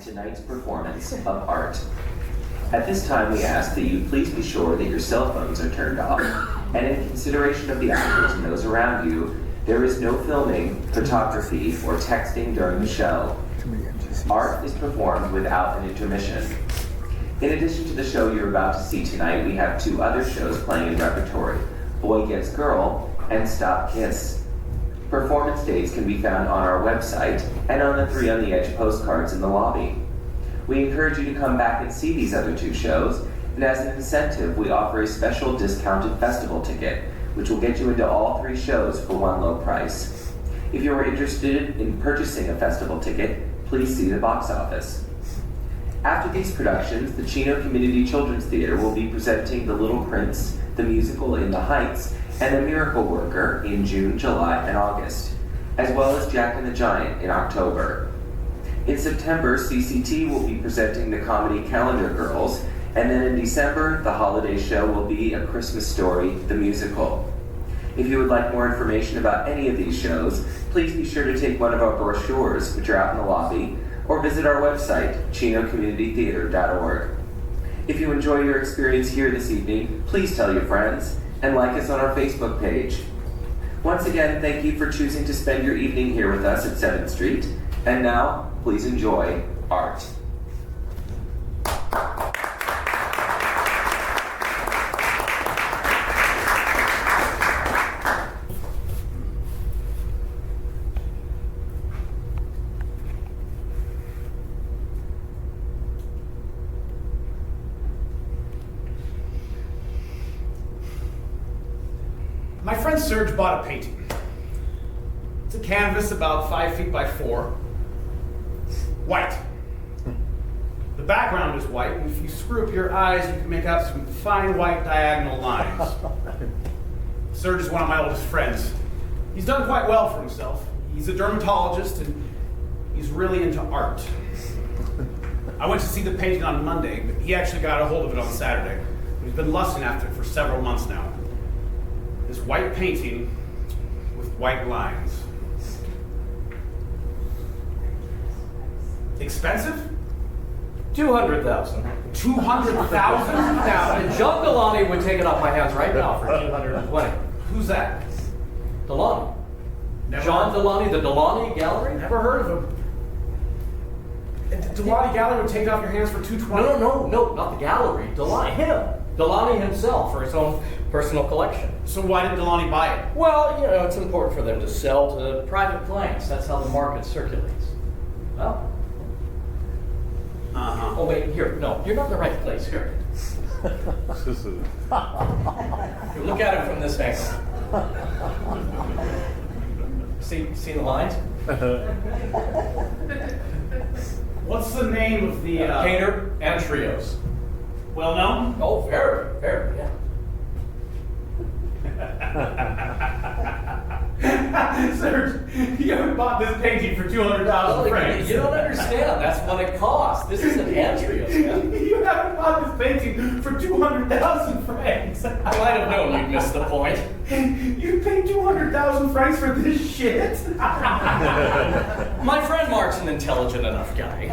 tonight's performance of art. At this time, we ask that you please be sure that your cell phones are turned off, and in consideration of the actors and those around you, there is no filming, photography, or texting during the show. Art is performed without an intermission. In addition to the show you're about to see tonight, we have two other shows playing in repertory, Boy Gets Girl and Stop Kiss. Performance dates can be found on our website and on the 3 on the Edge postcards in the lobby. We encourage you to come back and see these other two shows, and as an incentive, we offer a special discounted festival ticket, which will get you into all 3 shows for one low price. If you are interested in purchasing a festival ticket, please see the box office. After these productions, the Chino Community Children's Theater will be presenting The Little Prince, the musical In the Heights, and The Miracle Worker in June, July, and August, as well as Jack and the Giant in October. In September, CCT will be presenting the comedy Calendar Girls, and then in December, the holiday show will be A Christmas Story, the musical. If you would like more information about any of these shows, please be sure to take one of our brochures, which are out in the lobby, or visit our website, chinocommunitytheater.org. If you enjoy your experience here this evening, please tell your friends, and like us on our Facebook page. Once again, thank you for choosing to spend your evening here with us at 7th Street. And now, please enjoy art. My friend Serge bought a painting. It's a canvas about 5 feet by 4. White. The background is white, and if you screw up your eyes, you can make out some fine white diagonal lines. Serge is one of my oldest friends. He's done quite well for himself. He's a dermatologist, and he's really into art. I went to see the painting on Monday, but he actually got a hold of it on Saturday. He's been lusting after it for several months now. This white painting with white lines. Expensive? $200,000. $200,000? And John Delaney would take it off my hands right now for $220,000. Who's that? Delaney. Never John heard. Delaney, the Delaney Gallery? Never heard of him. And Delaney Gallery would take it off your hands for $220,000? No, not the gallery. Delaney, him. Delaney himself for his own personal collection. So why did Delaney buy it? Well, you know, it's important for them to sell to private clients. That's how the market circulates. Well. Uh-huh. Oh, wait, here. No, you're not in the right place. Here. Here, look at it from this angle. See the lines? What's the name of the... Painter and Trios. Well known? Oh, very, yeah. Serge, you haven't bought this painting for 200,000 francs. You don't understand. That's what it costs. This isn't Trios, man. You haven't bought this painting for 200,000 francs. I might have known you'd miss the point. You paid 200,000 francs for this shit? My friend Mark's an intelligent enough guy,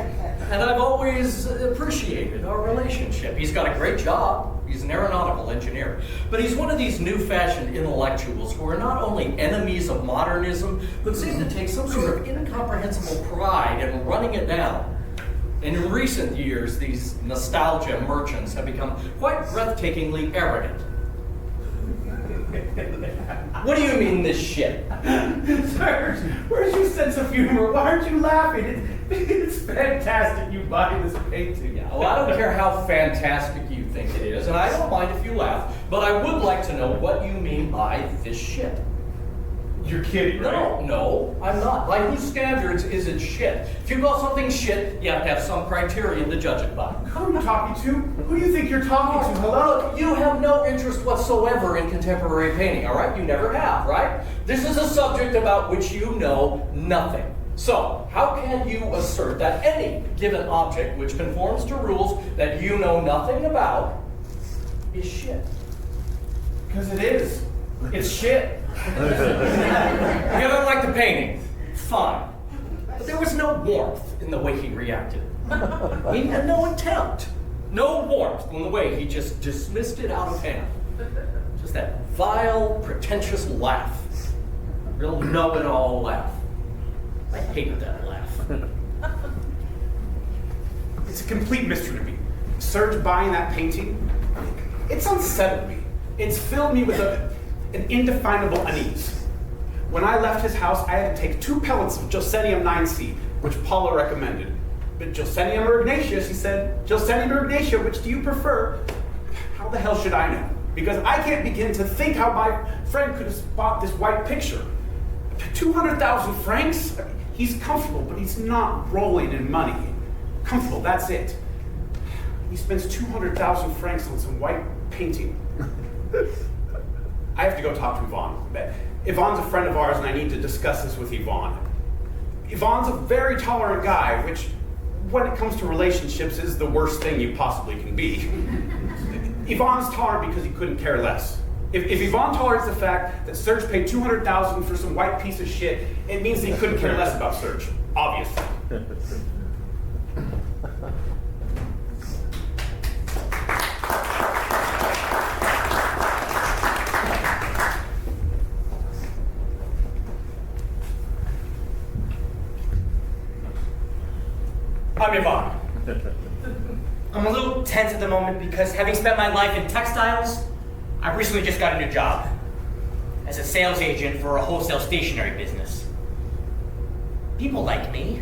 and I've always appreciated our relationship. He's got a great job. He's an aeronautical engineer. But he's one of these new-fashioned intellectuals who are not only enemies of modernism, but seem to take some sort of incomprehensible pride in running it down. And in recent years, these nostalgia merchants have become quite breathtakingly arrogant. What do you mean, this shit? Serge, where's your sense of humor? Why aren't you laughing? It's fantastic you buy this painting. Yeah, well, I don't care how fantastic you think it is, and I don't mind if you laugh, but I would like to know what you mean by this shit. You're kidding, right? No, I'm not. By whose standards is it shit? If you call something shit, you have to have some criterion to judge it by. Who are you talking to? Who do you think you're talking to? Hello? Look, you have no interest whatsoever in contemporary painting, all right? You never have, right? This is a subject about which you know nothing. So, how can you assert that any given object which conforms to rules that you know nothing about is shit? Because it is. It's shit. You don't like the painting? Fine. But there was no warmth in the way he reacted. He had no attempt. No warmth in the way he just dismissed it out of hand. Just that vile, pretentious laugh. Real know-it-all laugh. I hated that laugh. It's a complete mystery to me. Serge buying that painting, it's unsettled me. It's filled me with an indefinable unease. When I left his house, I had to take 2 pellets of Gelsenium 9C, which Paula recommended. But Gelsenium or Ignatia, she said, Gelsenium or Ignatia, which do you prefer? How the hell should I know? Because I can't begin to think how my friend could have bought this white picture. 200,000 francs? He's comfortable, but he's not rolling in money. Comfortable, that's it. He spends 200,000 francs on some white painting. I have to go talk to Yvonne. Yvonne's a friend of ours, and I need to discuss this with Yvonne. Yvonne's a very tolerant guy, which, when it comes to relationships, is the worst thing you possibly can be. Yvonne's tolerant because he couldn't care less. If Yvonne tolerates the fact that Serge paid 200,000 for some white piece of shit, it means that he couldn't care less about Serge. Obviously. I'm Yvonne. I'm a little tense at the moment because having spent my life in textiles, I recently just got a new job as a sales agent for a wholesale stationery business. People like me.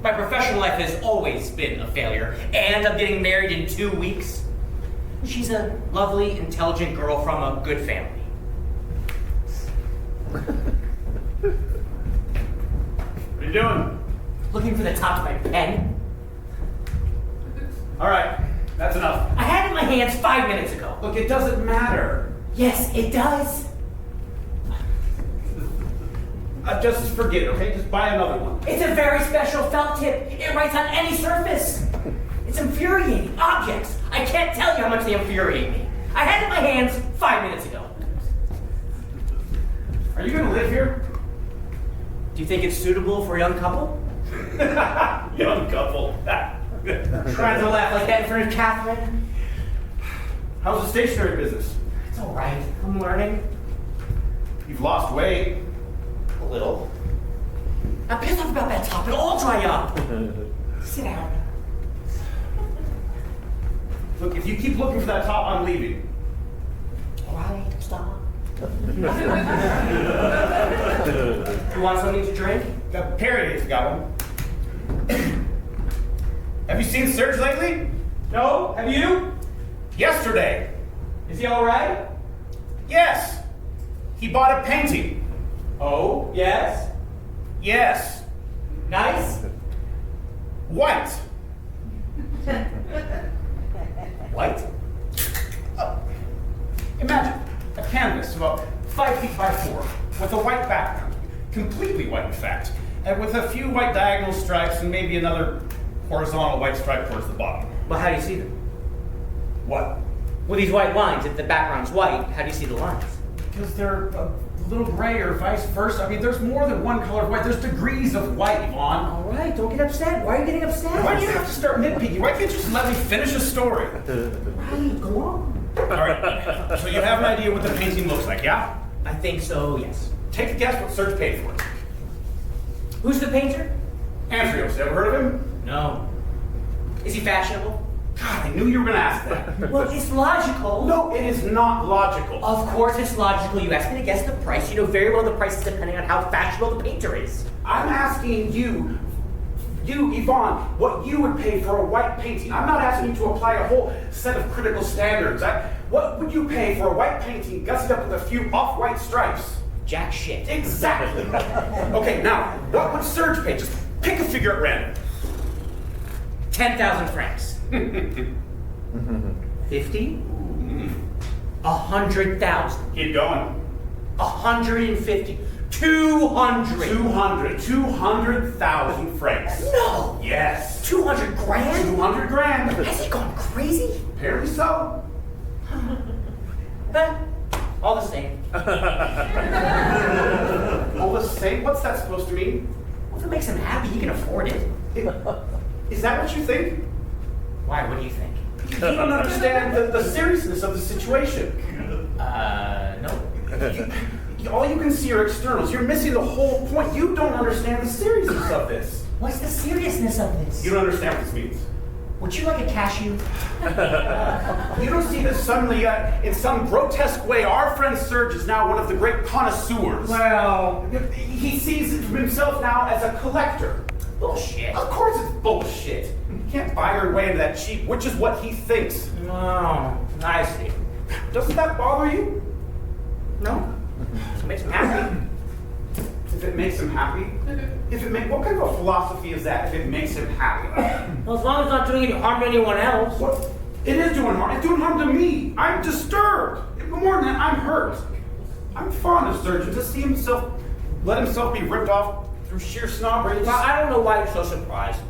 My professional life has always been a failure, and I'm getting married in 2 weeks. She's a lovely, intelligent girl from a good family. What are you doing? Looking for the top of my pen. All right, that's enough. I had it in my hands 5 minutes ago. Look, it doesn't matter. Yes, it does. Just forget it, okay? Just buy another one. It's a very special felt tip. It writes on any surface. It's infuriating. Objects. I can't tell you how much they infuriate me. I had it in my hands 5 minutes ago. Are you gonna live here? Do you think it's suitable for a young couple? Young couple. Trying to laugh like that in front of Catherine? How's the stationery business? It's all right. I'm learning. You've lost weight. A little. I'm pissed off about that top. It'll all dry up. Sit down. Look, if you keep looking for that top, I'm leaving. All right, stop. You want something to drink? Perrier's got one. Have you seen Serge lately? No. Have you? Yesterday. Is he all right? Yes. He bought a painting. Oh, yes. Yes. Nice. White. White? Imagine a canvas about 5 feet by 4 with a white background. Completely white, in fact. And with a few white diagonal stripes and maybe another horizontal white stripe towards the bottom. Well, how do you see them? What? Well, these white lines, if the background's white, how do you see the lines? Because they're a little gray or vice versa. I mean, there's more than one color of white. There's degrees of white, Yvonne. All right, don't get upset. Why are you getting upset? Why do you have to start nitpicking? Why can't you just let me finish a story? Right, go on. All right, so you have an idea what the painting looks like, yeah? I think so, yes. Take a guess what Serge paid for it. Who's the painter? Anthrios, ever heard of him? No. Is he fashionable? God, I knew you were going to ask that. Well, it's logical. No, it is not logical. Of course it's logical. You asked me to guess the price. You know very well the price is depending on how fashionable the painter is. I'm asking you, Yvonne, what you would pay for a white painting. I'm not asking you to apply a whole set of critical standards. What would you pay for a white painting gussied up with a few off-white stripes? Jack shit. Exactly. Okay, now, what would Serge pay? Just pick a figure at random. 10,000 francs. 50? 100,000. Keep going. 150. 200. 200,000 francs. No. Yes. 200 grand? 200 grand. Has he gone crazy? Apparently so. But all the same. All the same? What's that supposed to mean? If it makes him happy, he can afford it. Is that what you think? Why? What do you think? You don't understand the seriousness of the situation. No. All you can see are externals. You're missing the whole point. You don't understand the seriousness of this. What's the seriousness of this? You don't understand what this means. Would you like a cashew? You don't see that suddenly, in some grotesque way, our friend Serge is now one of the great connoisseurs. Well, He sees himself now as a collector. bullshit. Of course it's bullshit. You can't buy your way into that cheap, which is what he thinks. Oh, I see. Doesn't that bother you? No? It makes him happy. If it makes him happy? What kind of a philosophy is that, if it makes him happy? Well, as long as it's not doing any harm to anyone else. What? It is doing harm. It's doing harm to me. I'm disturbed. More than that, I'm hurt. I'm fond of Serge. To see himself, let himself be ripped off through sheer snobbery. Well, I don't know why you're so surprised.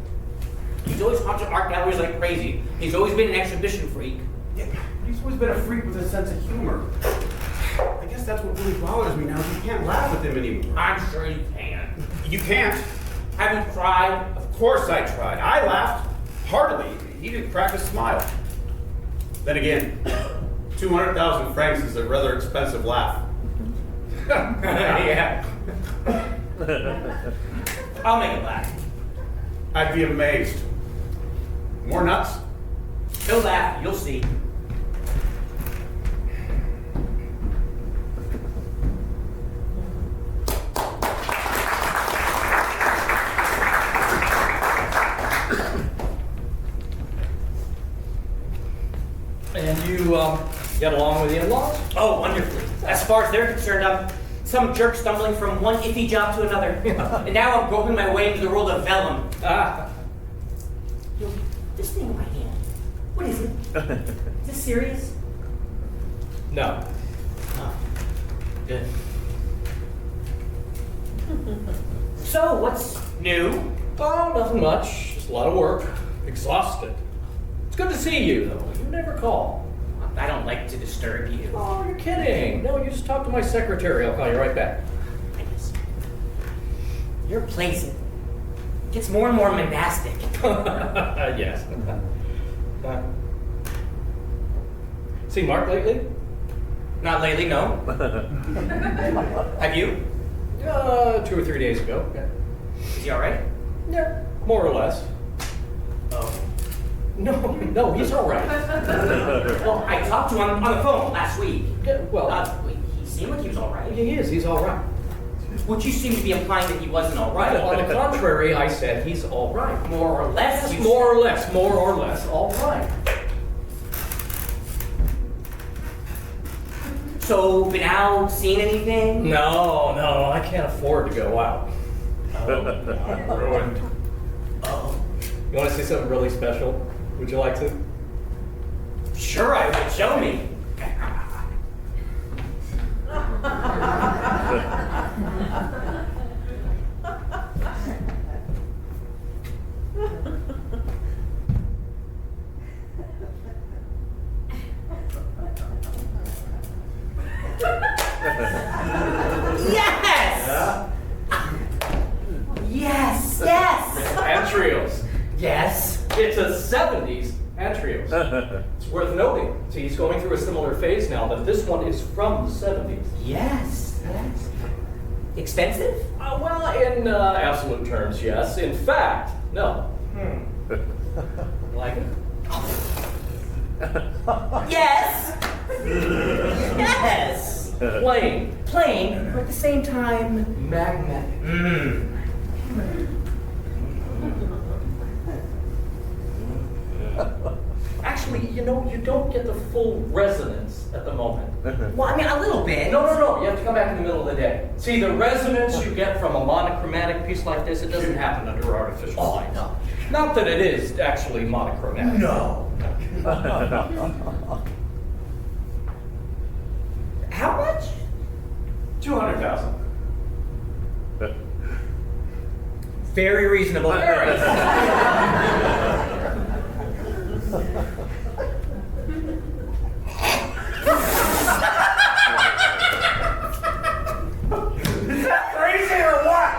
He's always haunted art galleries like crazy. He's always been an exhibition freak. Yeah, he's always been a freak with a sense of humor. I guess that's what really bothers me now. You can't laugh with him anymore. I'm sure you can. You can't. Have you tried? Of course I tried. I laughed heartily. He didn't crack a smile. Then again, 200,000 francs is a rather expensive laugh. Yeah. I'll make it laugh. I'd be amazed. More nuts? He'll laugh. You'll see. And you get along with the in-laws? Oh, wonderfully. As far as they're concerned, I'm some jerk stumbling from one iffy job to another. And now I'm groping my way into the world of vellum. Ah. Yo, this thing in my hand. What is it? Is this serious? No. Oh, good. So, what's new? Oh, nothing much. Just a lot of work. Exhausted. It's good to see you, though. You never call. I don't like to disturb you. Oh, you're kidding. No, you just talk to my secretary. I'll call you right back. I guess. Your place gets more and more monastic. Yes. Seen Mark lately? Not lately, no. Have you? 2 or 3 days ago. Yeah. Is he alright? Yeah, more or less. Oh. No, he's all right. Well, I talked to him on the phone last week. Yeah, well, He seemed like he was alright. he is. He's all right. Would you seem to be implying that he wasn't alright? On the contrary, I said he's all right. More or less? Yes, more or less, all right. So, been out, seen anything? No, I can't afford to go out. I'm ruined. Oh. You want to see something really special? Would you like to? Sure, I would. Show me. Yes! Yes! Yes! Antrios. Yes. It's a 70s Antrios. It's worth noting. See, he's going through a similar phase now, but this one is from the 70s. Yes. Yes. Expensive? Well, in absolute terms, yes. In fact, no. Like it? Yes. Yes. Plain. Plain, but at the same time, Magnetic. Actually, you don't get the full resonance at the moment. Well, I mean, a little bit. No. You have to come back in the middle of the day. See, the resonance you get from a monochromatic piece like this, it doesn't happen under artificial light. No. Not that it is actually monochromatic. No. How much? 200,000. Very reasonable. Very. Is that crazy or what?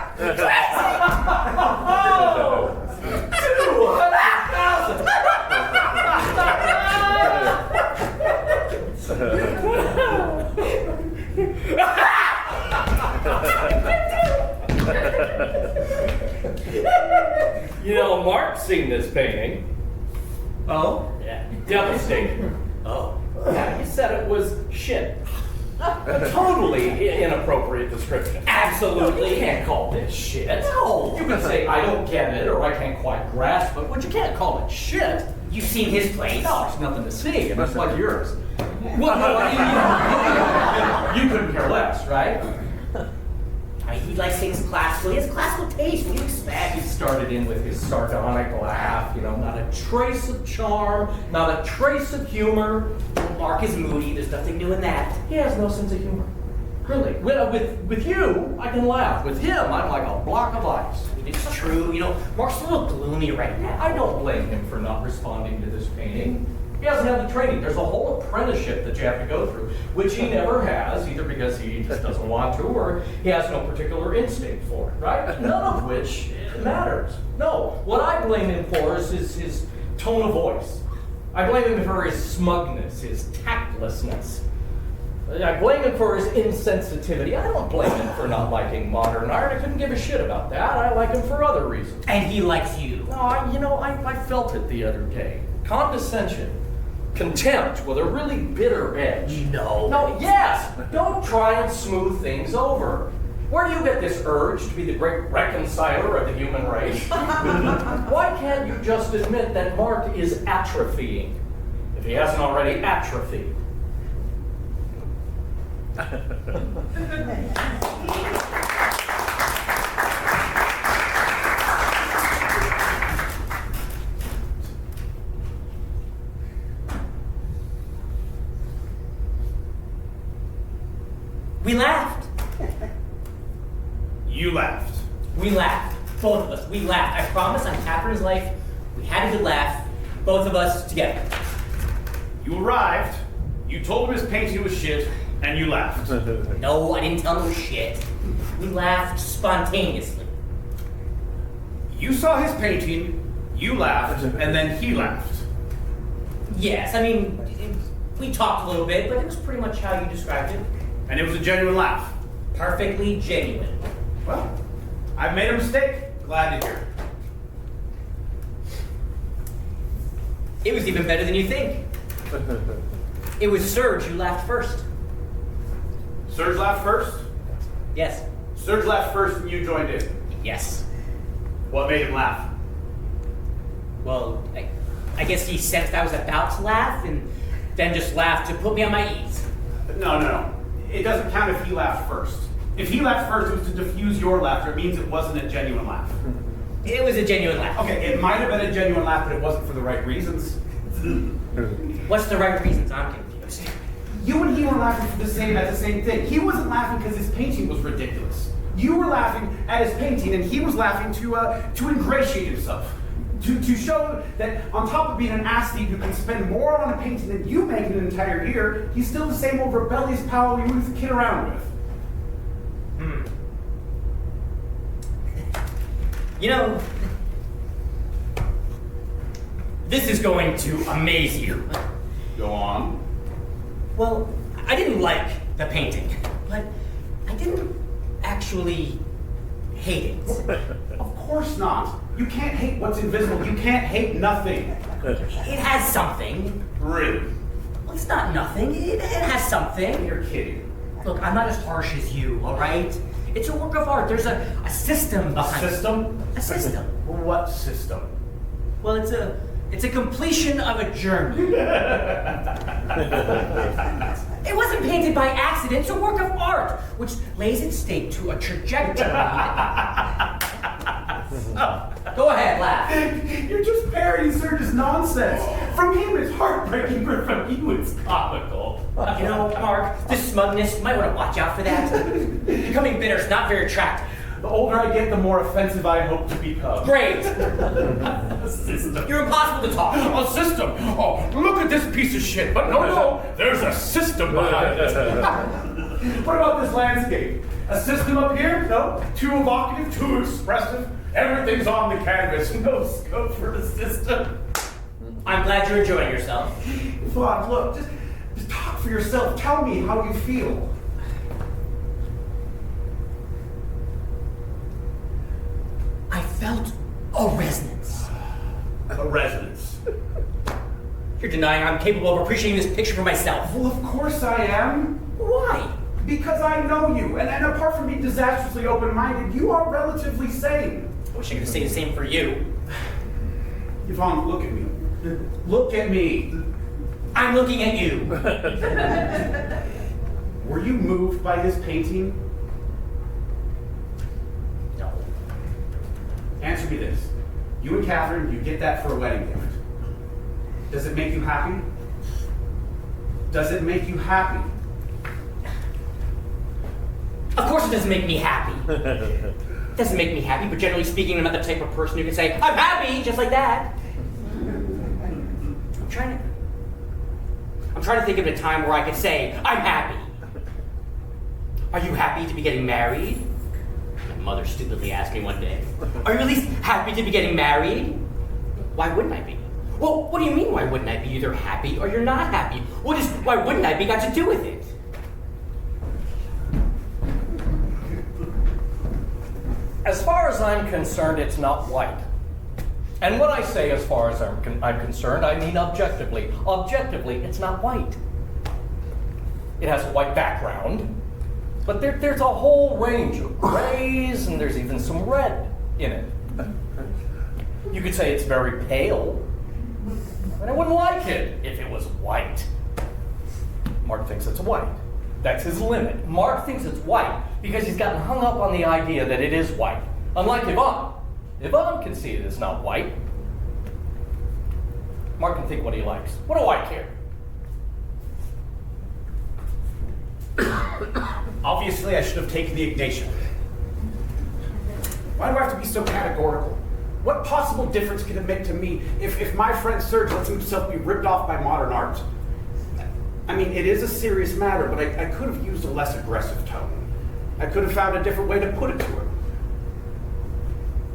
seen this painting. Oh? Yeah. Devastating. Oh. Yeah, he said it was shit. A totally inappropriate description. Absolutely. You can't call this shit. No. You can say, I don't get it, or I can't quite grasp it, but you can't call it shit. You've seen his plays. No, there's nothing to see, and it's like yours. Well, no, you couldn't care less, right? I mean, he likes things classical. He has classical taste. What do you expect? He started in with his sardonic laugh, not a trace of charm, not a trace of humor. Mark is moody. There's nothing new in that. He has no sense of humor. Really. With you, I can laugh. With him, I'm like a block of ice. It's true. Mark's a little gloomy right now. I don't blame him for not responding to this painting. He hasn't had the training. There's a whole apprenticeship that you have to go through, which he never has, either because he just doesn't want to or he has no particular instinct for it, right? None of which matters. No, what I blame him for is his tone of voice. I blame him for his smugness, his tactlessness. I blame him for his insensitivity. I don't blame him for not liking modern art. I couldn't give a shit about that. I like him for other reasons. And he likes you. No, I felt it the other day. Condescension. Contempt with a really bitter edge. No. No, yes! Don't try and smooth things over. Where do you get this urge to be the great reconciler of the human race? Why can't you just admit that Mark is atrophying, if he hasn't already atrophied? We laughed. You laughed. We laughed. Both of us. We laughed. I promise on Catherine's life, we had a good laugh. Both of us together. You arrived, you told him his painting was shit, and you laughed. No, I didn't tell him shit. We laughed spontaneously. You saw his painting, you laughed, and then he laughed. Yes, I mean, we talked a little bit, but it was pretty much how you described it. And it was a genuine laugh. Perfectly genuine. Well, I've made a mistake. Glad to hear. It was even better than you think. It was Serge who laughed first. Serge laughed first? Yes. Serge laughed first and you joined in. Yes. What made him laugh? Well, I guess he sensed I was about to laugh and then just laughed to put me on my ease. No. It doesn't count if he laughed first. If he laughed first, it was to diffuse your laughter. It means it wasn't a genuine laugh. It was a genuine laugh. Okay, it might have been a genuine laugh, but it wasn't for the right reasons. What's the right reasons? I'm confused. You and he were laughing at the same thing. He wasn't laughing because his painting was ridiculous. You were laughing at his painting, and he was laughing to ingratiate himself. To show that on top of being an athlete who can spend more on a painting than you make in an entire year, he's still the same old rebellious pal you used to kid around with. This is going to amaze you. Go on. Well, I didn't like the painting, but I didn't actually hate it. Of course not. You can't hate what's invisible. You can't hate nothing. It has something. Really? Well, it's not nothing. It has something. You're kidding. Look, I'm not as harsh as you, all right? It's a work of art. There's a system behind it. System? A system. What system? Well, it's a completion of a journey. It wasn't painted by accident. It's a work of art, which lays its stake to a trajectory. Oh, go ahead, laugh. You're just parodying Serge's nonsense. From him, it's heartbreaking, but from you, it's comical. Mark, this smugness, you might want to watch out for that. Becoming bitter is not very attractive. The older I get, the more offensive I hope to become. Great. System. You're impossible to talk. A system. Oh, look at this piece of shit. But no, there's a system behind it. What about this landscape? A system up here? No. Too evocative, too expressive. Everything's on the canvas. No scope for a system. I'm glad you're enjoying yourself. Vaughn, look, just talk for yourself. Tell me how you feel. I felt a resonance. a residence. You're denying I'm capable of appreciating this picture for myself. Well, of course I am. Why? Because I know you, and apart from being disastrously open-minded, you are relatively sane. I wish I could say the same for you. Yvonne, look at me. Look at me. I'm looking at you. Were you moved by his painting? No. Answer me this. You and Catherine, you get that for a wedding gift. Does it make you happy? Does it make you happy? Of course it doesn't make me happy. It doesn't make me happy, but generally speaking, I'm not the type of person who can say, I'm happy, just like that. I'm trying to think of a time where I could say, I'm happy. Are you happy to be getting married? My mother stupidly asked me one day. Are you at least happy to be getting married? Why wouldn't I be? Well, what do you mean, why wouldn't I be? You're either happy or you're not happy. What does why wouldn't I be got to do with it? As far as I'm concerned, it's not white. And when I say as far as I'm concerned, I mean objectively. Objectively, it's not white. It has a white background, but there's a whole range of grays, and there's even some red in it. You could say it's very pale, but I wouldn't like it if it was white. Mark thinks it's white. That's his limit. Mark thinks it's white because he's gotten hung up on the idea that it is white. Unlike Yvonne. Yvonne can see it as not white. Mark can think what he likes. What do I care? Obviously, I should have taken the Ignatian. Why do I have to be so categorical? What possible difference can it make to me if my friend Serge lets himself be ripped off by modern art? I mean, it is a serious matter, but I could have used a less aggressive tone. I could have found a different way to put it to him.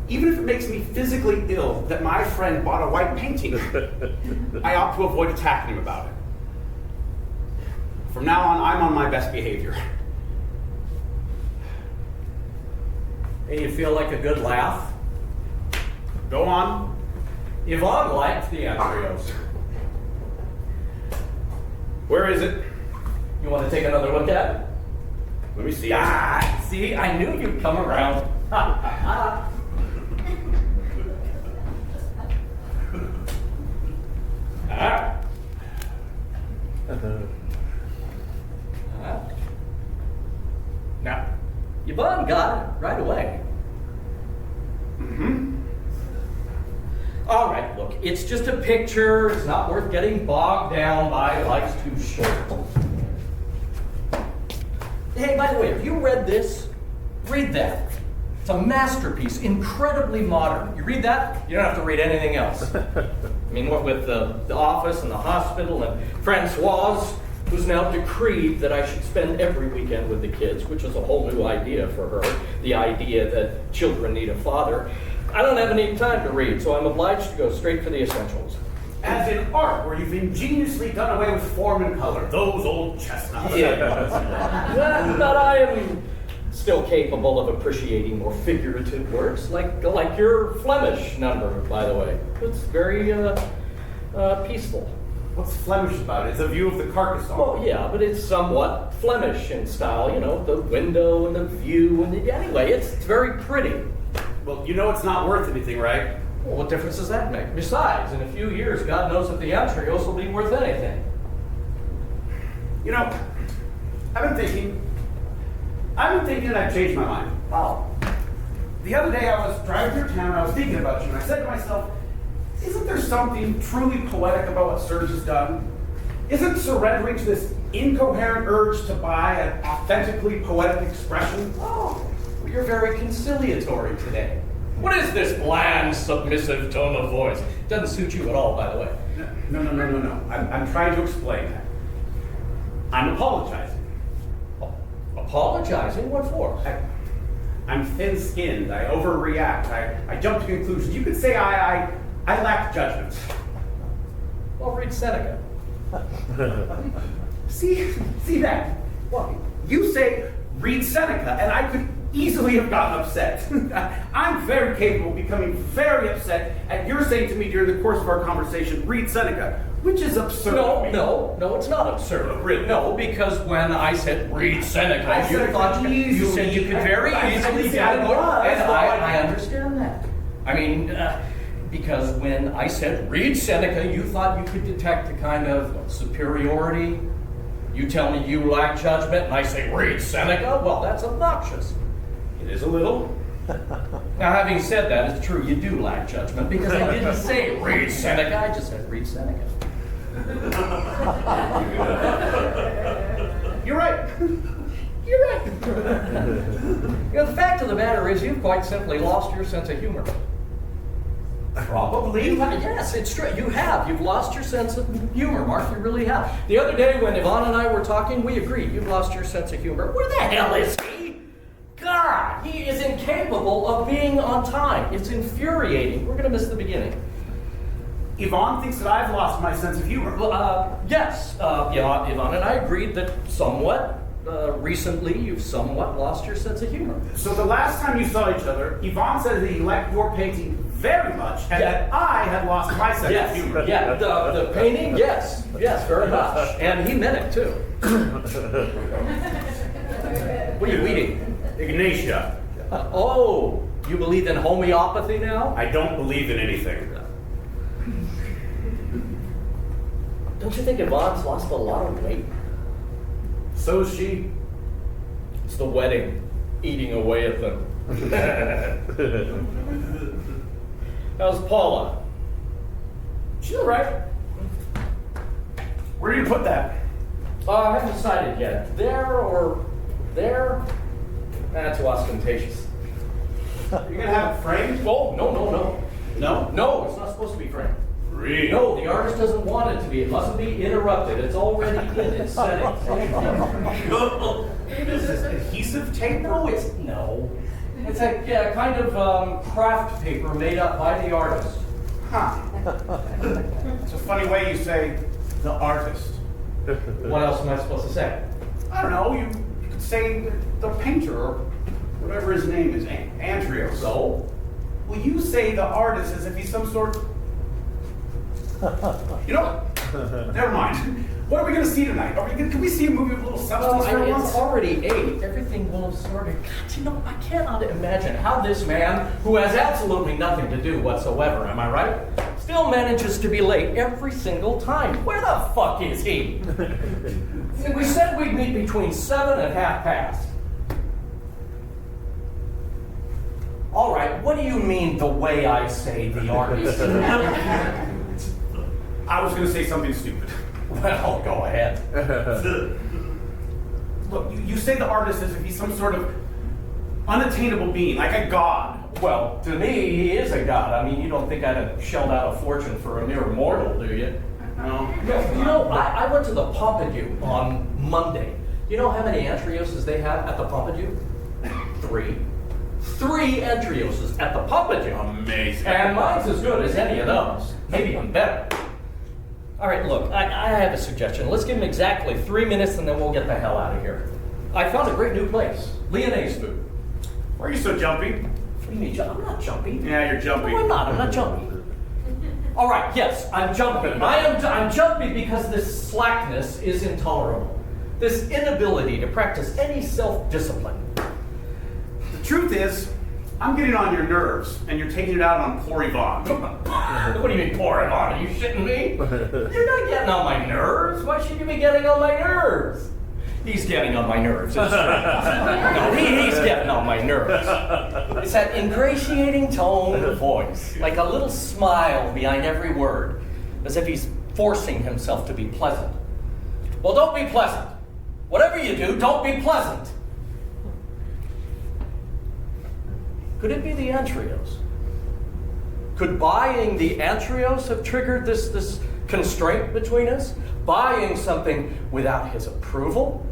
Even if it makes me physically ill that my friend bought a white painting, I ought to avoid attacking him about it. From now on, I'm on my best behavior. And you feel like a good laugh? Go on. Yvonne liked the Andreos. Where is it? You want to take another look at it? Let me see. Ah, see, I knew you'd come around. Ha, ha, ha. Ah. Now, Yvonne got it right away. Mm-hmm. All right, look, it's just a picture. It's not worth getting bogged down by life's too short. Hey, by the way, have you read this? Read that. It's a masterpiece, incredibly modern. You read that, you don't have to read anything else. I mean, what with the office and the hospital and Francoise, who's now decreed that I should spend every weekend with the kids, which is a whole new idea for her, the idea that children need a father. I don't have any time to read, so I'm obliged to go straight for the essentials. As in art, where you've ingeniously done away with form and color. Those old chestnuts. But I am still capable of appreciating more figurative works, like your Flemish number, by the way. It's very peaceful. What's Flemish about it? It's a view of the Carcassonne. Well, yeah, but it's somewhat Flemish in style, you know, the window and the view, and anyway, it's very pretty. Well, you know it's not worth anything, right? Well, what difference does that make? Besides, in a few years, God knows if the Andreos will be worth anything. You know, I've been thinking and I've changed my mind. Wow. The other day I was driving through town and I was thinking about you and I said to myself, isn't there something truly poetic about what Serge has done? Isn't surrendering to this incoherent urge to buy an authentically poetic expression? Oh, well, you're very conciliatory today. What is this bland, submissive tone of voice? Doesn't suit you at all, by the way. No. I'm trying to explain that. I'm apologizing. Apologizing? What for? I'm thin-skinned. I overreact. I jump to conclusions. You could say I lack judgment. Well, read Seneca. See that? Well, you say read Seneca, and I could easily have gotten upset. I'm very capable of becoming very upset at your saying to me during the course of our conversation, read Seneca, which is absurd. No, it's not absurd. Really? No, because when I said read Seneca, I you said thought you said you could very I easily didn't say get I it. was, And but I understand that. I mean, because when I said read Seneca, you thought you could detect a kind of superiority. You tell me you lack judgment, and I say read Seneca. Well, that's obnoxious. It is a little. Now, having said that, it's true, you do lack judgment, because I didn't say read Seneca, I just said read Seneca. You're right. You're right. You know, the fact of the matter is, you've quite simply lost your sense of humor. Probably. Yes, it's true. You have. You've lost your sense of humor, Mark. You really have. The other day when Yvonne and I were talking, we agreed. You've lost your sense of humor. Where the hell is he? God, he is incapable of being on time. It's infuriating. We're going to miss the beginning. Yvonne thinks that I've lost my sense of humor. Yes. Yvonne and I agreed that somewhat, recently, you've somewhat lost your sense of humor. So the last time you saw each other, Yvonne said that you liked your painting very much, and that I had lost my sense of humor. Yeah, the painting, yes, very much. And he meant it, too. What are you eating? Ignatia. Oh, you believe in homeopathy now? I don't believe in anything. Don't you think Yvonne's lost a lot of weight? So is she. It's the wedding eating away at them. How's Paula? She's all right. Where do you put that? I haven't decided yet. There or there? That's too ostentatious. You're gonna have it framed? Oh, no. No? No, it's not supposed to be framed. Really? No, the artist doesn't want it to be. It mustn't be interrupted. It's already in its setting. Is this adhesive tape? No. It's a kind of craft paper made up by the artist. Huh. It's a funny way you say the artist. What else am I supposed to say? I don't know, you could say the painter or whatever his name is, Andreas. So? Well, you say the artist as if he's some sort. You know what? Never mind. What are we going to see tonight? Can we see a movie with a little substance for once? It's already 8. Everything will have started. God, you know, I cannot imagine how this man, who has absolutely nothing to do whatsoever, am I right? Still manages to be late every single time. Where the fuck is he? We said we'd meet between 7 and 7:30. All right, what do you mean the way I say the artist? I was going to say something stupid. Well, go ahead. Look, you say the artist as if he's some sort of unattainable being, like a god. Well, to me, he is a god. I mean, you don't think I'd have shelled out a fortune for a mere mortal, do you? No. You know, I went to the Pompidou on Monday. You know how many Antrioses they have at the Pompidou? 3. 3 Antrioses at the Pompidou. Amazing. And mine's as good as any of those. Maybe even better. All right, look, I have a suggestion. Let's give him exactly 3 minutes and then we'll get the hell out of here. I found a great new place. Lyonnaise food. Why are you so jumpy? What do you mean? I'm not jumpy. Yeah, you're jumpy. No, I'm not. I'm not jumpy. All right, yes, I'm jumpy. I'm jumpy because this slackness is intolerable. This inability to practice any self-discipline. The truth is, I'm getting on your nerves, and you're taking it out on poor Yvonne. What do you mean, poor Yvonne? Are you shitting me? You're not getting on my nerves. Why should you be getting on my nerves? He's getting on my nerves. It's true. No, he's getting on my nerves. It's that ingratiating tone of voice, like a little smile behind every word, as if he's forcing himself to be pleasant. Well, don't be pleasant. Whatever you do, don't be pleasant. Could it be the Antrios? Could buying the Antrios have triggered this constraint between us? Buying something without his approval?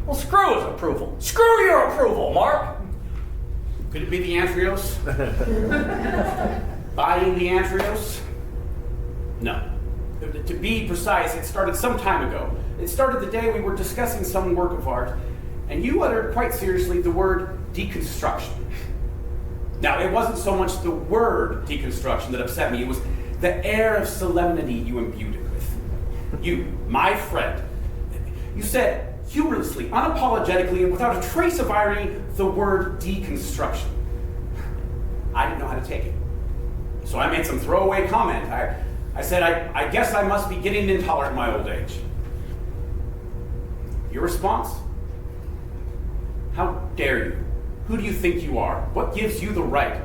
Well, screw his approval. Screw your approval, Mark! Could it be the Antrios? Buying the Antrios? No. To be precise, it started some time ago. It started the day we were discussing some work of art, and you uttered quite seriously the word deconstruction. Now, it wasn't so much the word deconstruction that upset me, it was the air of solemnity you imbued it with. You, my friend, you said humorlessly, unapologetically, and without a trace of irony, the word deconstruction. I didn't know how to take it. So I made some throwaway comment. I said, I guess I must be getting intolerant in my old age. Your response? How dare you? Who do you think you are? What gives you the right?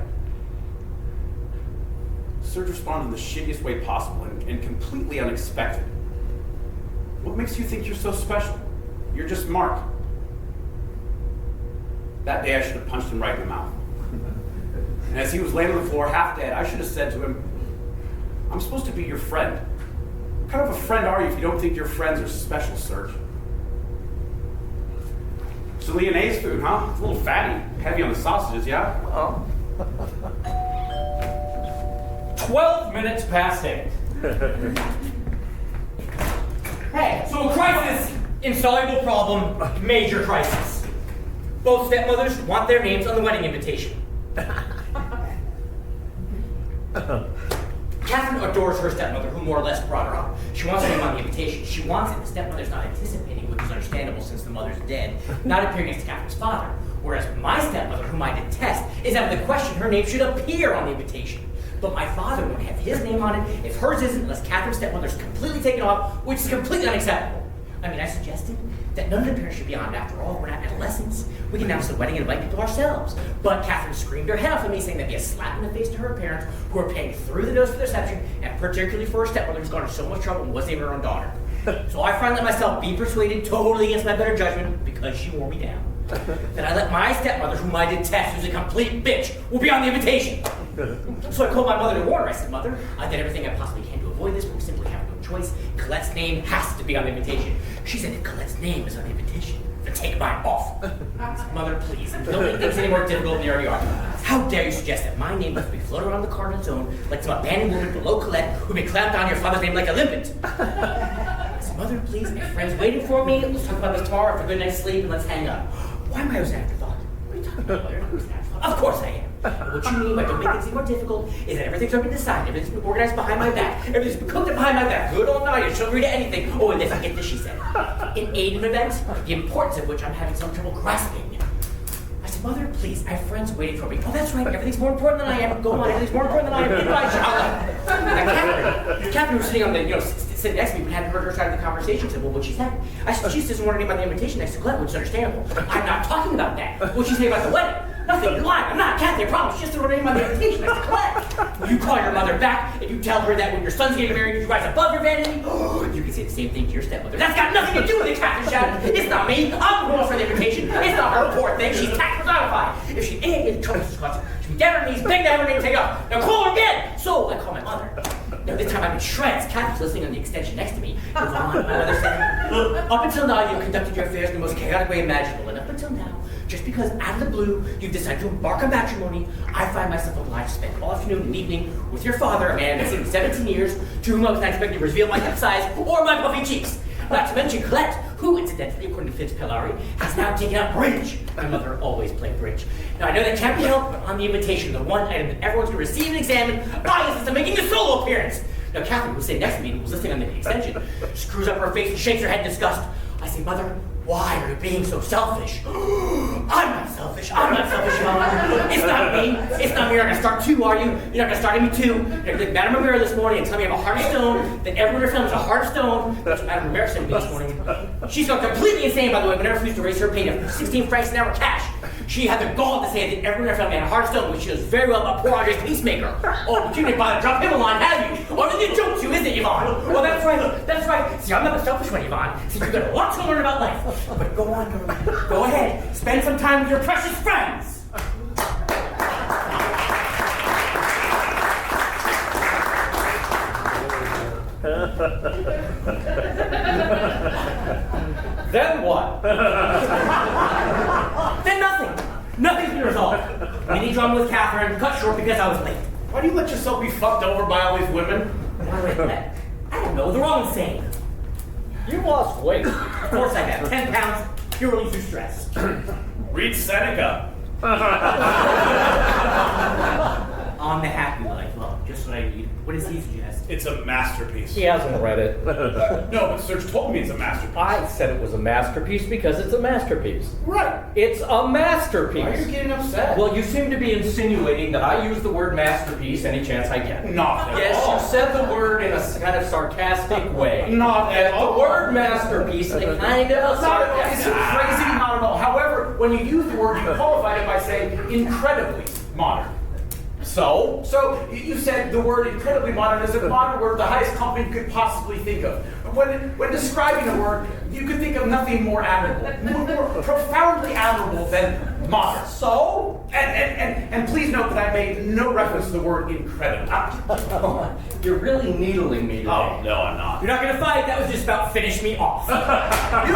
Serge responded in the shittiest way possible and completely unexpected. What makes you think you're so special? You're just Mark. That day I should have punched him right in the mouth. And as he was laying on the floor half dead, I should have said to him, I'm supposed to be your friend. What kind of a friend are you if you don't think your friends are special, Serge? So Lyonnaise food, huh? It's a little fatty, heavy on the sausages, yeah? Oh. 12 minutes past 8. Hey, so a crisis, insoluble problem, major crisis. Both stepmothers want their names on the wedding invitation. Catherine adores her stepmother, who more or less brought her up. She wants her name on the invitation. She wants it. The stepmother's not anticipating, which is understandable since the mother's dead, not appearing next to Catherine's father. Whereas my stepmother, whom I detest, is out of the question her name should appear on the invitation. But my father won't have his name on it if hers isn't, unless Catherine's stepmother's completely taken off, which is completely unacceptable. I mean, I suggested that none of the parents should be on it. After all, we're not adolescents. We can announce the wedding and invite people ourselves. But Catherine screamed her head off at me, saying that'd be a slap in the face to her parents, who are paying through the nose for the reception, and particularly for her stepmother, who's gone to so much trouble and wasn't even her own daughter. So I finally let myself be persuaded, totally against my better judgment, because she wore me down. Then I let my stepmother, whom I detest, who's a complete bitch, will be on the invitation. So I called my mother to warn her. I said, Mother, I did everything I possibly can to avoid this, but we simply have no choice. Colette's name has to be on the invitation. She said, if Colette's name is on the invitation, then take mine off. I said, Mother, please, don't make things any more difficult than they already are. How dare you suggest that my name must be floated around the car on its own, like some abandoned woman below Colette, who may clamp down your father's name like a limpet. I said, Mother, please, my friend's waiting for me. Let's talk about this tomorrow after a good night's sleep, and let's hang up. Why am I always an afterthought? What are you talking about, Mother? I'm always an afterthought. Of course I am. What you mean by don't make things any more difficult is that everything's already been decided, everything's been organized behind my back, everything's been cooked up behind my back, good old night, she'll agree to anything. Oh, and listen, get this, she said. In aid of an event, the importance of which I'm having some trouble grasping. I said, Mother, please, I have friends waiting for me. Oh, that's right, everything's more important than I am. Go on, everything's more important than I am. Goodbye, child. Now, Catherine was sitting on the, sitting next to me, but hadn't heard her side of the conversation, said, well, what'd she say? I said, she doesn't want to name on the invitation next to Colette, which is understandable. I'm not talking about that. What'd she say about the wedding? Nothing, you're lying. I'm not Kathy, I promise. She just wrote her name on the invitation next to Colette. Will you call your mother back and you tell her that when your son's getting married, you rise above your vanity? You can say the same thing to your stepmother. That's got nothing to do with it, Catherine shouted. It's not me. I'm the one for the invitation. It's not her poor thing. She's tax personified. If she ain't in trouble, she'll be down on her knees, begging to have her name taken off. Now call her again. So I call my mother. Now this time I'm in shreds. Kathy's listening on the extension next to me. My mother said, up until now you've conducted your affairs in the most chaotic way imaginable, and up until now, just because out of the blue you've decided to embark on matrimony, I find myself obliged to spend all afternoon and evening with your father, a man I've seen in 17 years, to whom I was not expecting to reveal my hip size or my puffy cheeks. Not to mention Colette, who, incidentally, according to Fitz Pillari, has now taken up bridge. My mother always played bridge. Now, I know that can't be helped, but on the invitation, the one item that everyone's going to receive and examine, I insist on making a solo appearance. Now, Catherine, who's sitting next to me and was listening on the extension, screws up her face and shakes her head in disgust. I say, Mother, why are you being so selfish? I'm not selfish. I'm not selfish, Mama. It's not me. It's not me. You're not going to start two, are you? You're not going to start me too. You're going to look Madame Romero this morning and tell me I'm a heart of stone, that everyone in her film is a heart of stone. That's what Madame Romero said to me this morning. She's gone completely insane, by the way, whenever she used to raise her pay to 16 francs an hour cash. She had the gall to say that everyone in her family had a heart of stone, which she knows very well about poor Andre's peacemaker. Oh, but you didn't bother to drop him a line, have you? Or did you joke you, isn't it, Yvonne? Well, that's right. That's right. See, I'm not the selfish one, Yvonne. See, you've got a lot to learn about life. But go on, girl. Go ahead. Spend some time with your precious friends. Then what? Then nothing. Nothing's been resolved. Mini drama with Catherine, cut short because I was late. Why do you let yourself be fucked over by all these women? Why would I don't know, they're all insane. You lost weight. Of course I have. 10 pounds. purely through stress. Read Seneca. On the happy life, love, just what I need. What does he suggest? It's a masterpiece. He hasn't read it. No, but Serge told me it's a masterpiece. I said it was a masterpiece because it's a masterpiece. Right. It's a masterpiece. Why are you getting upset? Well, you seem to be insinuating that I use the word masterpiece any chance I get. Not at Yes, all. you said the word in a kind of sarcastic way. Not at all. The word masterpiece in a kind of Not at all. Is sarcastic. it crazy? Not at all. However, when you use the word, you qualified it by saying incredibly modern. So? So you said the word incredibly modern is a modern word, the highest compliment you could possibly think of. When describing a word, you could think of nothing more admirable, more profoundly admirable than modern. So? And please note that I made no reference to the word incredible. You're really needling me today. Oh, no, I'm not. You're not gonna fight, that was just about finish me off. You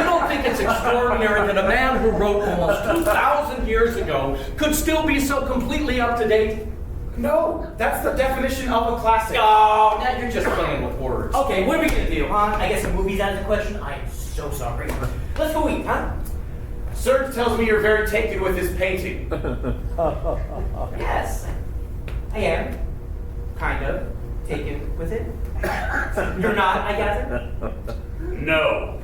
don't think it's extraordinary that a man who wrote almost 2,000 years ago could still be so completely up to date? No, that's the definition of a classic. Oh, now you're just playing with words. Okay, what are we gonna do, huh? I guess the movie's out of the question. I am so sorry. Let's go eat, huh? Serge tells me you're very taken with his painting. Yes, I am. Kind of taken with it. You're not, I gather? No.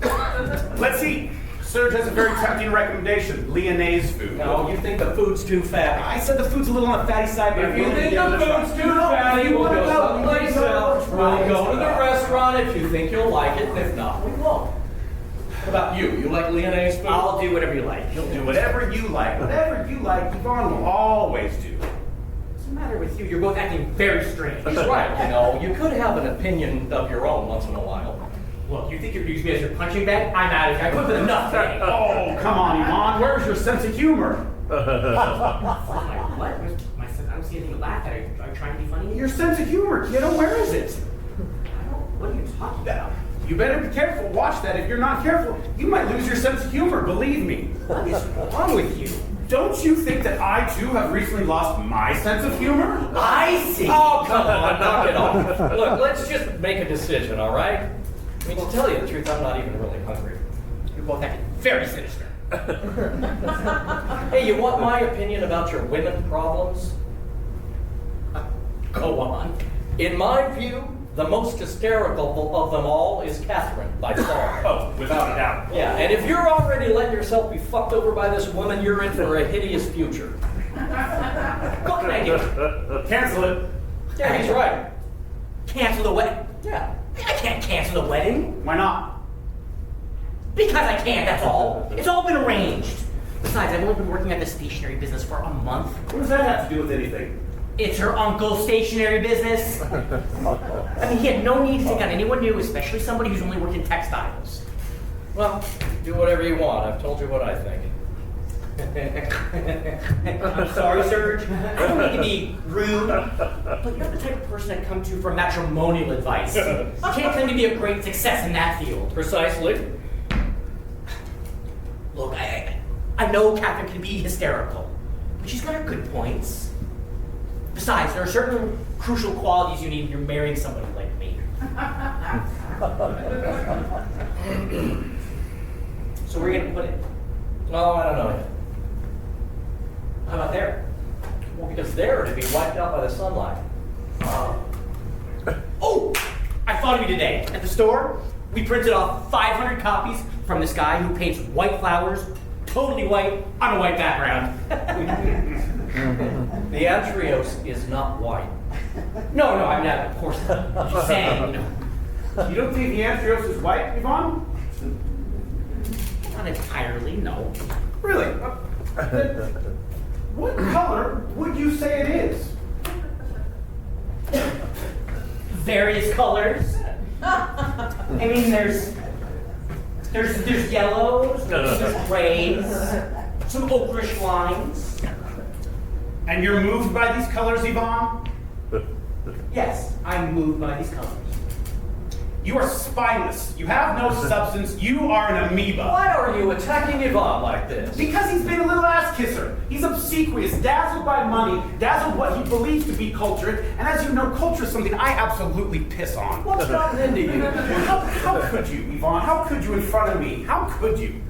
Let's see. Serge has a very tempting recommendation, Lyonnaise food. No, you think the food's too fatty. I said the food's a little on the fatty side, but If you think the food's too fatty, we'll go someplace else. We'll go to the restaurant if you think you'll like it, and if not, we won't. What about you? You like Lyonnaise food? I'll do whatever you like. You'll do whatever you like. Whatever you like, Yvonne will always do. What's the matter with you? You're both acting very strange. He's right, you could have an opinion of your own once in a while. Look, you think you're using me as your punching bag? I'm out of here. I put with enough today. Oh, come on, Yvonne. Where's your sense of humor? What? I don't see anything to laugh at. Are you trying to be funny? Your sense of humor, kiddo, where is it? What are you talking about? You better be careful. Watch that. If you're not careful, you might lose your sense of humor, believe me. What is wrong with you? Don't you think that I, too, have recently lost my sense of humor? I see. Oh, come on, knock it off. Look, let's just make a decision, all right? I mean, to tell you the truth, I'm not even really hungry. You're both acting very sinister. Hey, you want my opinion about your women problems? Go on. In my view, the most hysterical of them all is Catherine, by far. Oh, without a doubt. Yeah, and if you're already letting yourself be fucked over by this woman, you're in for a hideous future. What can I do? Cancel it. Yeah, he's right. Cancel the wedding? Yeah. I can't cancel the wedding. Why not? Because I can, that's all. It's all been arranged. Besides, I've only been working at the stationery business for a month. What does that have to do with anything? It's her uncle's stationery business. I mean, he had no need to take on anyone new, especially somebody who's only worked in textiles. Well, do whatever you want. I've told you what I think. I'm sorry, Serge. I don't mean to be rude, but you're the type of person I'd come to for matrimonial advice. You can't claim to be a great success in that field. Precisely. Look, I know Catherine can be hysterical, but she's got her good points. Besides, there are certain crucial qualities you need when you're marrying somebody like me. So where are you going to put it? Oh, I don't know yet. How about there? Well, because they're to be wiped out by the sunlight. Oh! I thought of you today. At the store, we printed off 500 copies from this guy who paints white flowers, totally white, on a white background. The Antrios is not white. No, I mean, of course not. I'm just saying, You don't think the Anthros is white, Yvonne? not entirely, no. Really? What color would you say it is? Various colors. I mean, there's yellows, there's grays, some ochreish lines. And you're moved by these colors, Yvonne? Yes, I'm moved by these colors. You are spineless. You have no substance. You are an amoeba. Why are you attacking Yvonne like this? Because he's been a little ass kisser. He's obsequious, dazzled by money, dazzled what he believes to be culture. And as you know, culture is something I absolutely piss on. What's gotten into you? How could you, Yvonne? How could you in front of me? How could you?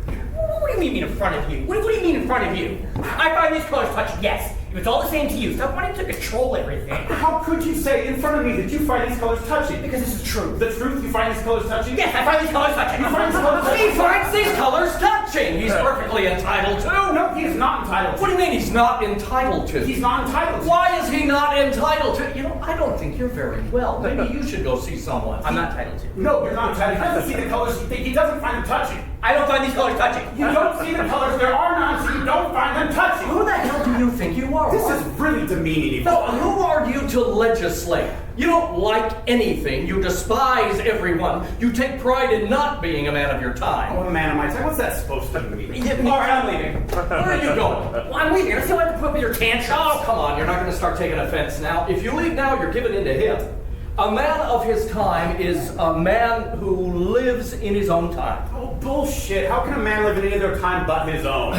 do you mean in front of you? What do you mean in front of you? I find these colors touching, yes. If it's all the same to you, stop wanting to control everything. How could you say in front of me that you find these colors touching? Because this is true. The truth, you find these colors touching? Yes, I find these colors touching. You find these colors touching? He finds these colors touching. He's perfectly entitled to. No, he is not entitled to. What do you mean he's not entitled to? He's not entitled to. Why is he not entitled to? You know, I don't think you're very well. Maybe you should go see someone. I'm not entitled to. No, you're not entitled. He doesn't see the colors. He doesn't find them touching. I don't find these colors touching. You don't see the colors. There are none, so you don't find them touching. Who the hell do you think you are? This is really demeaning. No, who are you to legislate? You don't like anything. You despise everyone. You take pride in not being a man of your time. Oh, a man of my time. What's that supposed to mean? Yeah, All right, I'm leaving. Where are you going? Well, I'm leaving. I still have to put up your tantrums. Oh, come on. You're not going to start taking offense now. If you leave now, you're giving in to him. A man of his time is a man who lives in his own time. Oh, bullshit. How can a man live in any other time but his own?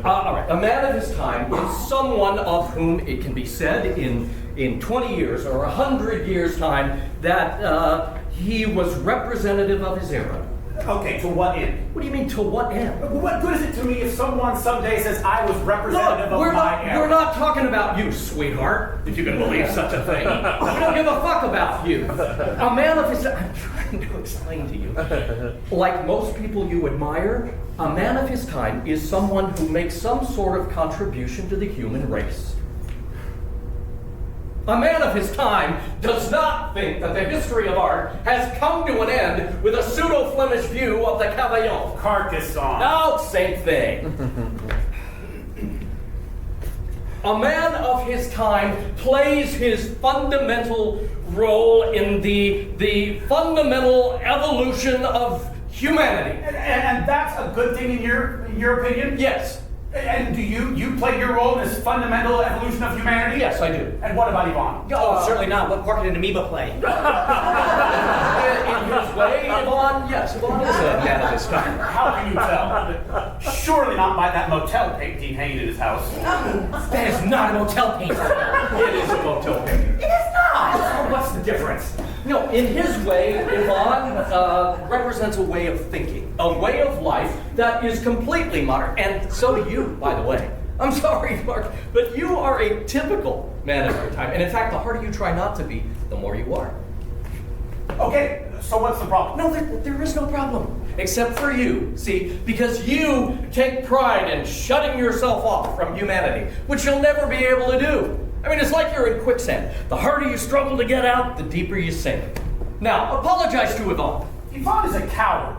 All right. A man of his time is someone of whom it can be said in 20 years or 100 years' time that he was representative of his era. Okay, to what end? What do you mean, to what end? What good is it to me if someone someday says I was representative of my era? We're not talking about you, sweetheart, if you can believe such a thing. We don't give a fuck about you. A man of his... I'm trying to explain to you. Like most people you admire, a man of his time is someone who makes some sort of contribution to the human race. A man of his time does not think that the history of art has come to an end with a pseudo-Flemish view of the Cavaillon. Carcassonne. No, same thing. A man of his time plays his fundamental role in the fundamental evolution of humanity. And that's a good thing in your opinion? Yes. And do you play your role in this fundamental evolution of humanity? Yes, I do. And what about Yvonne? Oh, certainly not. What part did an amoeba play? In his way, Yvonne, yes, Yvonne is a man of his time. How can you tell? Surely not by that motel painting hanging in his house. That is not a motel painting. It is a motel painting. It is not. What's the difference? No, in his way, Yvonne represents a way of thinking, a way of life that is completely modern. And so do you, by the way. I'm sorry, Mark, but you are a typical man of your time. And in fact, the harder you try not to be, the more you are. Okay, so what's the problem? No, there is no problem. Except for you, see, because you take pride in shutting yourself off from humanity, which you'll never be able to do. I mean, it's like you're in quicksand. The harder you struggle to get out, the deeper you sink. Now, apologize to Yvonne. Yvonne is a coward.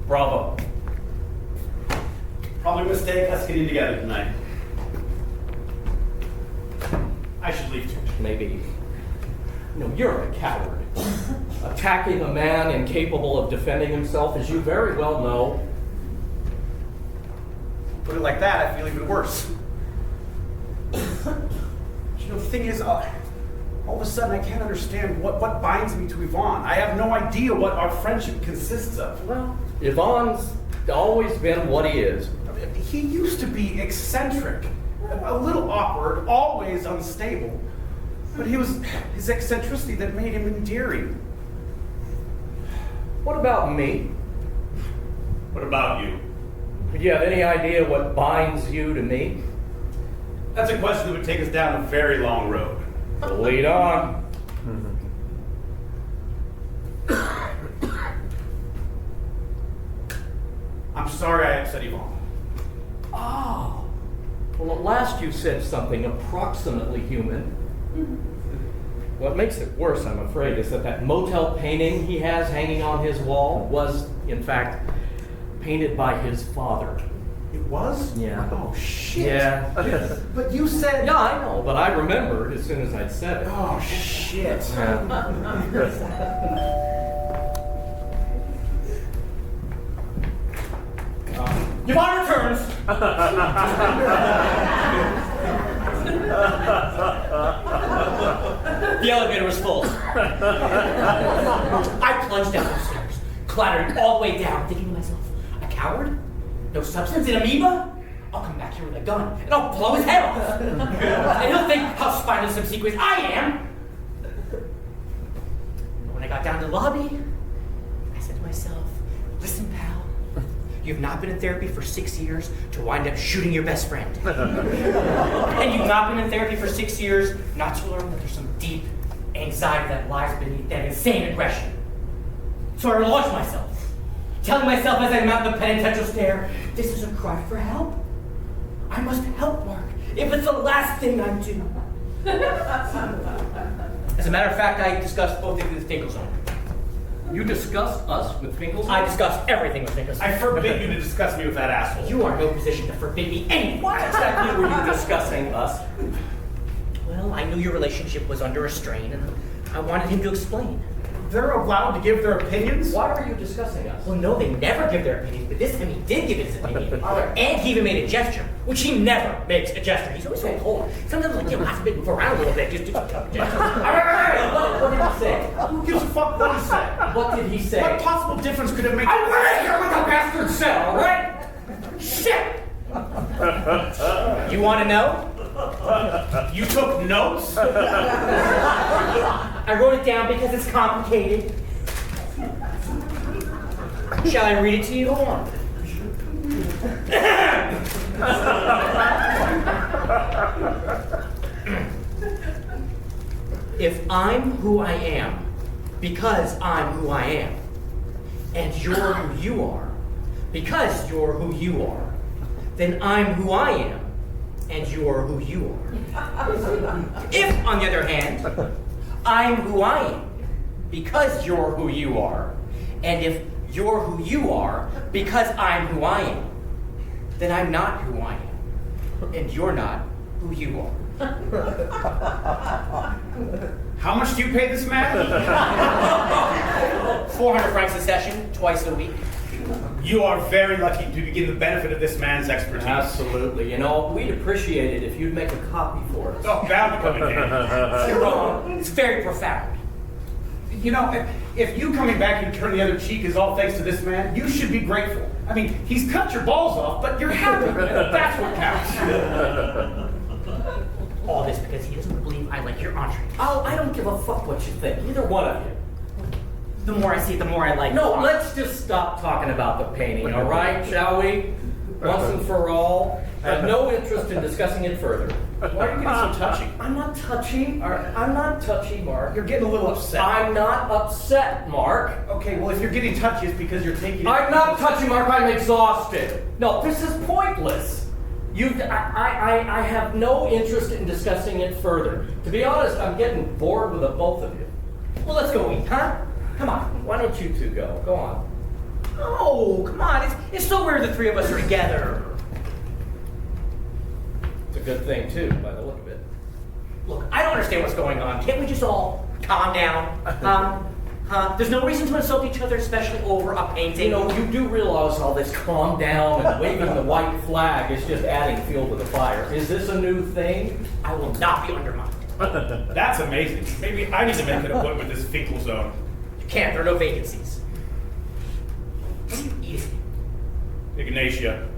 Bravo. Probably a mistake us getting together tonight. I should leave too. Maybe. No, you're a coward. Attacking a man incapable of defending himself, as you very well know. Put it like that, I feel even worse. You know, the thing is, all of a sudden I can't understand what binds me to Yvonne. I have no idea what our friendship consists of. Well, Yvonne's always been what he is. He used to be eccentric, a little awkward, always unstable. But it was his eccentricity that made him endearing. What about me? What about you? Do you have any idea what binds you to me? That's a question that would take us down a very long road. Lead on. I'm sorry I upset Yvonne. Oh. Well, at last you said something approximately human. What makes it worse, I'm afraid, is that motel painting he has hanging on his wall was, in fact, painted by his father. It was? Yeah. Oh, shit. Yeah. But you said... Yeah, I know, but I remembered as soon as I'd said it. Oh, shit. Yvonne returns. The elevator was full. I plunged down the stairs, clattering all the way down, thinking to myself, a coward? No substance? An amoeba? I'll come back here with a gun and I'll blow his head off. And he'll think how spineless obsequious I am. But when I got down to the lobby, I said to myself, listen, pal, you've not been in therapy for 6 years to wind up shooting your best friend. And you've not been in therapy for 6 years not to learn that there's some deep anxiety that lies beneath that insane aggression. So I launched myself, telling myself as I mount the penitential stair, this is a cry for help. I must help Mark, if it's the last thing I do. As a matter of fact, I discussed both of you with Finkelstein. You discussed us with Finkelstein? I discussed everything with Finkelstein. I forbid you to discuss me with that asshole. You are in no position to forbid me anything. Why exactly were you discussing us? Well, I knew your relationship was under a strain, and I wanted him to explain. They're allowed to give their opinions? Why were you discussing us? Well, no, they never give their opinions, but this time he did give his opinion. And he even made a gesture, which he never makes a gesture. He's always so cold. Sometimes, like, have to move around a little bit, just do a gesture. What did he say? Who gives a fuck what he said? What did he say? What possible difference could it make? I want to hear what the bastard said, all right? Shit! You want to know? You took notes? I wrote it down because it's complicated. Shall I read it to you? Go on. If I'm who I am, because I'm who I am, and you're who you are, because you're who you are, then I'm who I am, and you're who you are. If, on the other hand, I'm who I am, because you're who you are, and if you're who you are, because I'm who I am, then I'm not who I am, and you're not who you are. How much do you pay this man? 400 francs a session, twice a week. You are very lucky to begin the benefit of this man's expertise. Absolutely. You know, we'd appreciate it if you'd make a copy for us. Oh, bound to come in handy. You're wrong. It's very profound. You know, if you coming back and turn the other cheek is all thanks to this man, you should be grateful. I mean, he's cut your balls off, but you're happy. That's what counts. All this because he doesn't believe I like your entree. Oh, I don't give a fuck what you think, either one of you. The more I see it, the more I like No, it. let's just stop talking about the painting, all right, shall we? Once and for all. I have no interest in discussing it further. Why are you getting so touchy? I'm not touchy. I'm not touchy, Mark. You're getting a little upset. I'm not upset, Mark. Okay, well, if you're getting touchy, it's because you're taking it. I'm not touchy, Mark. I'm exhausted. No, this is pointless. I have no interest in discussing it further. To be honest, I'm getting bored with the both of you. Well, let's go eat, huh? Come on. Why don't you two go? Go on. Oh, come on. It's so weird the three of us are together. It's a good thing, too, by the look of it. Look, I don't understand what's going on. Can't we just all calm down? There's no reason to insult each other, especially over a painting. You know, you do realize all this calm down and waving the white flag is just adding fuel to the fire. Is this a new thing? I will not be undermined. That's amazing. Maybe I need to make an appointment with this Finkel zone. You can't. There are no vacancies. What are you eating? Ignatia.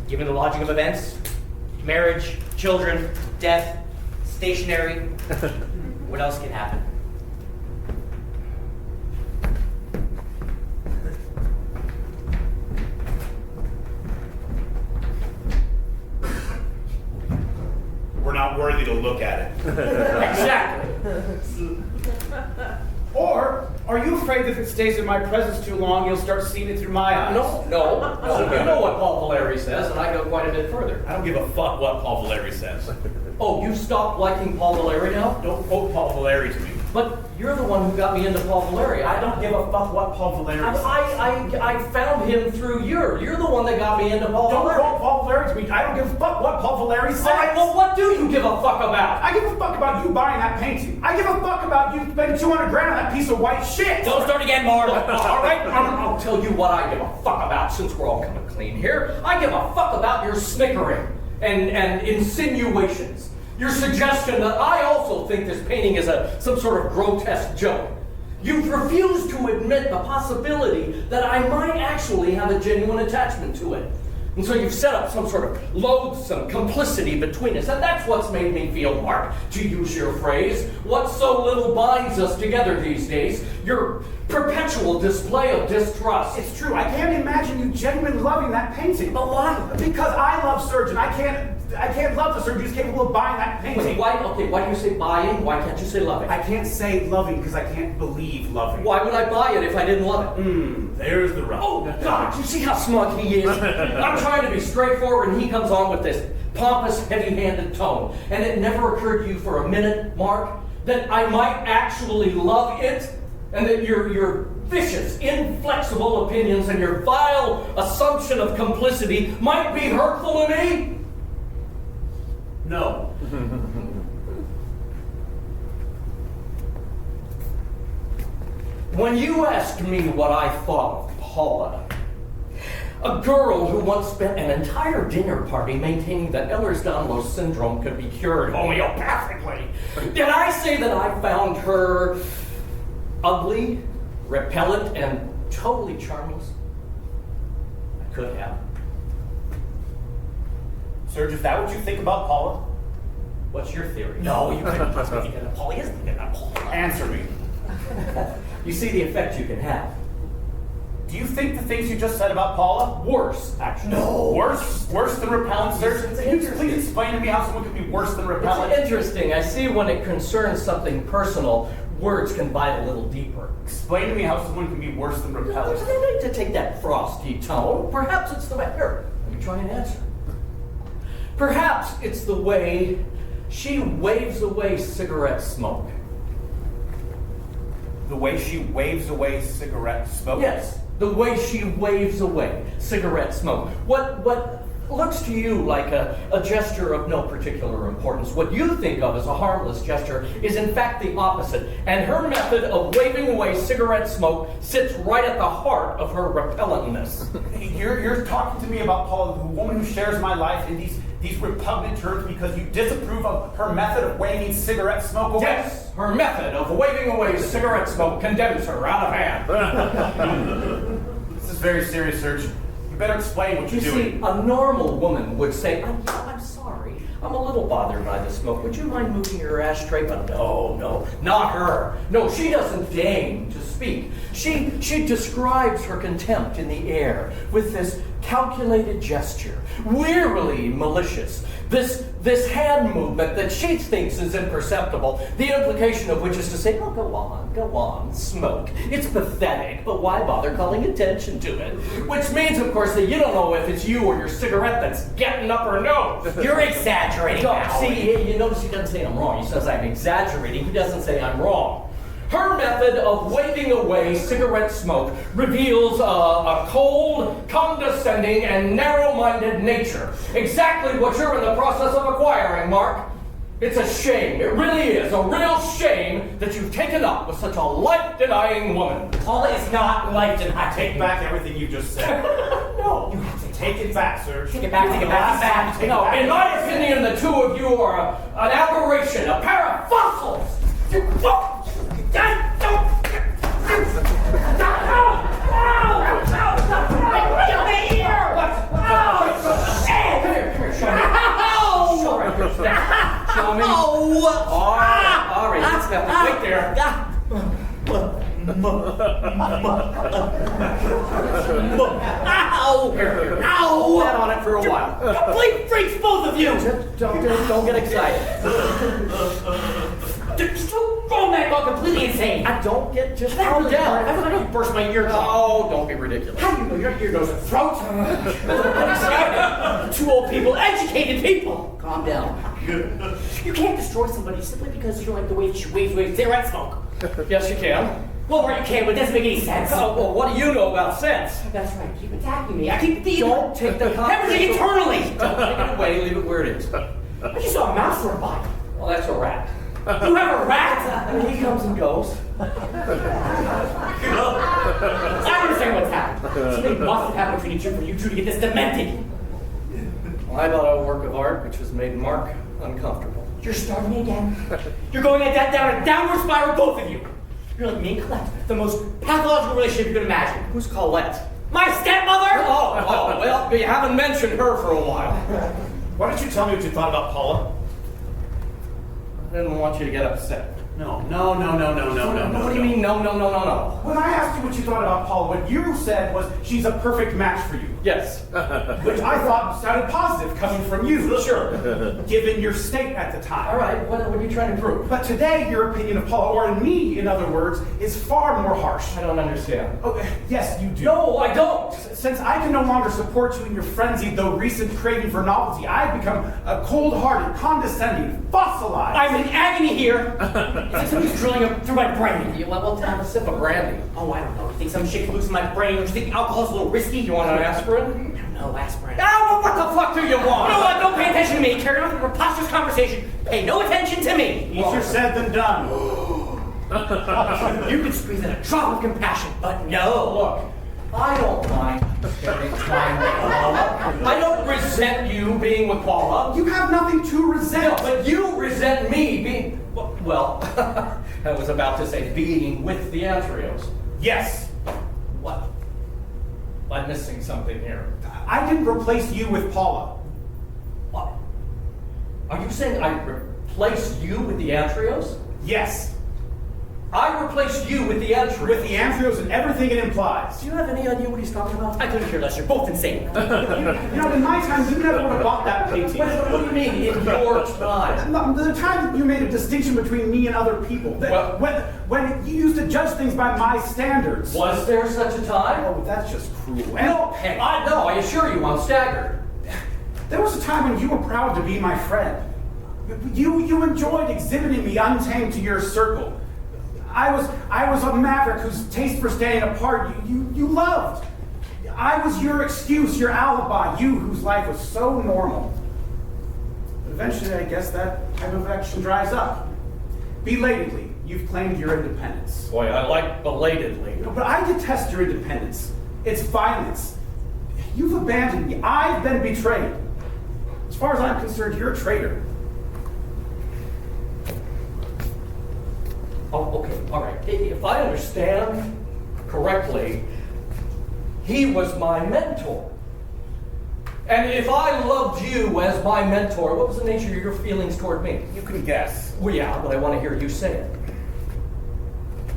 Given the logic of events, marriage, children, death, stationary, what else can happen? We're not worthy to look at it. Exactly. Or are you afraid that if it stays in my presence too long, you'll start seeing it through my eyes? No. You know what Paul Valéry says, and I go quite a bit further. I don't give a fuck what Paul Valéry says. Oh, you stopped liking Paul Valéry now? Don't quote Paul Valéry to me. But you're the one who got me into Paul Valéry. I don't give a fuck what Paul Valéry says. I found him through You're the one that got me into Paul Don't Valéry. quote Paul Valéry to me. I don't give a fuck what Paul Valéry says. All right, well, what do you give a fuck about? I give a fuck about you buying that painting. I give a fuck about you spending 200 grand on that piece of white shit. Don't start again, Mark. All right, I'll tell you what I give a fuck about since we're all coming clean here. I give a fuck about your snickering and insinuations. Your suggestion that I also think this painting is some sort of grotesque joke. You've refused to admit the possibility that I might actually have a genuine attachment to it. And so you've set up some sort of loathsome complicity between us, and that's what's made me feel, Mark, to use your phrase, what so little binds us together these days, your perpetual display of distrust. It's true. I can't imagine you genuinely loving that painting. But why? Because I love Serge, and I can't love the Serge who's capable of buying that painting. Wait, why do you say buying? Why can't you say loving? I can't say loving because I can't believe loving. Why would I buy it if I didn't love it? There's the rub. Oh, God, you see how smug he is? I'm trying to be straightforward, and he comes on with this pompous, heavy-handed tone. And it never occurred to you for a minute, Mark, that I might actually love it? And that your vicious, inflexible opinions and your vile assumption of complicity might be hurtful to me? No. When you asked me what I thought of Paula, a girl who once spent an entire dinner party maintaining that Ehlers-Danlos syndrome could be cured homeopathically, did I say that I found her ugly, repellent, and totally charmless? I could have. Serge, is that what you think about Paula? What's your theory? No, you couldn't possibly think that Paula isn't thinking about Paula. Answer me. You see the effect you can have. Do you think the things you just said about Paula? Worse, actually. No. Worse than repellent, Serge? It's Can you please explain to me how someone could be worse than repellent? It's interesting. I see when it concerns something personal, words can bite a little deeper. Explain to me how someone can be worse than repellent. I like to take that frosty tone. Perhaps it's the way. Here, let me try and answer. Perhaps it's the way she waves away cigarette smoke. The way she waves away cigarette smoke? Yes, the way she waves away cigarette smoke. What looks to you like a gesture of no particular importance, what you think of as a harmless gesture, is in fact the opposite. And her method of waving away cigarette smoke sits right at the heart of her repellentness. You're talking to me about Paula, the woman who shares my life, in these repugnant terms because you disapprove of her method of waving cigarette smoke away? Yes, her method of waving away cigarette smoke condemns her out of hand. This is very serious, Serge. You better explain what You you're see, doing. a normal woman would say, I'm sorry, I'm a little bothered by the smoke. Would you mind moving your ashtray? But no, not her. No, she doesn't deign to speak. She describes her contempt in the air with this calculated gesture, wearily malicious. This hand movement that she thinks is imperceptible, the implication of which is to say, oh, go on, smoke. It's pathetic, but why bother calling attention to it? Which means, of course, that you don't know if it's you or your cigarette that's getting up her nose. You're exaggerating now. See, you notice he doesn't say I'm wrong. He says I'm exaggerating. He doesn't say I'm wrong. Her method of waving away cigarette smoke reveals a cold, condescending, and narrow-minded nature. Exactly what you're in the process of acquiring, Mark. It's a shame. It really is a real shame that you've taken up with such a life-denying woman. Paula is not life-denying. I take back everything you just said. No. You have to Take it back, Serge. Take it back, take it back, take it back. Take it No, back. in my opinion, the two of you are an aberration, a pair of fossils. Show me. All right, let's go. Wait there. Ow! Ow! That on it for a while. Complete freaks, both of you! Don't get excited. Just grown man gone completely insane. Don't get just That calm really hurt. down. I thought I burst my eardrum. Oh, don't be ridiculous. How do you know your ear, nose, and throat? Two old people, educated people. Calm down. You can't destroy somebody simply because you don't like the way she waves away cigarette smoke. Yes, you can. Well, you can, but it doesn't make any sense. Oh, well, what do you know about sense? That's right. Keep attacking me. I keep the Don't take the everything eternally. Don't take it away. Leave it where it is. I just saw a mouse for a bite. Well, that's a rat. You have a rat? And he comes and goes. I understand what's happened. Something must have happened between you two for you two to get this demented. Well, I bought a work of art which has made Mark uncomfortable. You're starting again. You're going at that down a downward spiral, both of you. You're like me and Colette, the most pathological relationship you could imagine. Who's Colette? My stepmother! Oh, well, you haven't mentioned her for a while. Why don't you tell me what you thought about Paula? I didn't want you to get upset. No. What do you mean, no? When I asked you what you thought about Paula, what you said was she's a perfect match for you. Yes. Which I thought sounded positive coming from you. Sure. Given your state at the time. All right, what are you trying to prove? But today, your opinion of Paula, or me, in other words, is far more harsh. I don't understand. Oh, yes, you do. No, I don't. Since I can no longer support you in your frenzied, though recent craving for novelty, I've become a cold-hearted, condescending, fossilized. I'm in agony here. It's like somebody's drilling through my brain. You want to have a sip of brandy? Oh, I don't know. You think some shit loose in my brain? Don't you think alcohol's a little risky? You want an aspirin? No, aspirin. Ah, well, what the fuck do you want? You know what? Don't pay attention to me. Carry on with your preposterous conversation. Pay no attention to me. Easier said than done. You could squeeze in a drop of compassion, but no. Look, I don't mind spending time with Paula. I don't resent you being with Paula. You have nothing to resent. No, but you resent me being, well, I was about to say being with the Antrios. Yes. What? I'm missing something here. I didn't replace you with Paula. What? Are you saying I replaced you with the Antrios? Yes. I replaced you with the Antrios. With the Antrios and everything it implies. Do you have any idea what he's talking about? I couldn't care less. You're both insane. You know, in my time, you never would have bought that painting. What do you mean, in your time? The time that you made a distinction between me and other people. Well- When you used to judge things by my standards. Was there such a time? Oh, that's just cruel. No, I assure you, I'm staggered. There was a time when you were proud to be my friend. You enjoyed exhibiting me untamed to your circle. I was a maverick whose taste for staying apart you loved. I was your excuse, your alibi, you whose life was so normal. But eventually, I guess that type of action dries up. Belatedly, you've claimed your independence. Boy, I like belatedly. But I detest your independence. It's violence. You've abandoned me. I've been betrayed. As far as I'm concerned, you're a traitor. Oh, okay, all right. If I understand correctly, he was my mentor. And if I loved you as my mentor, what was the nature of your feelings toward me? You can guess. Well, yeah, but I want to hear you say it.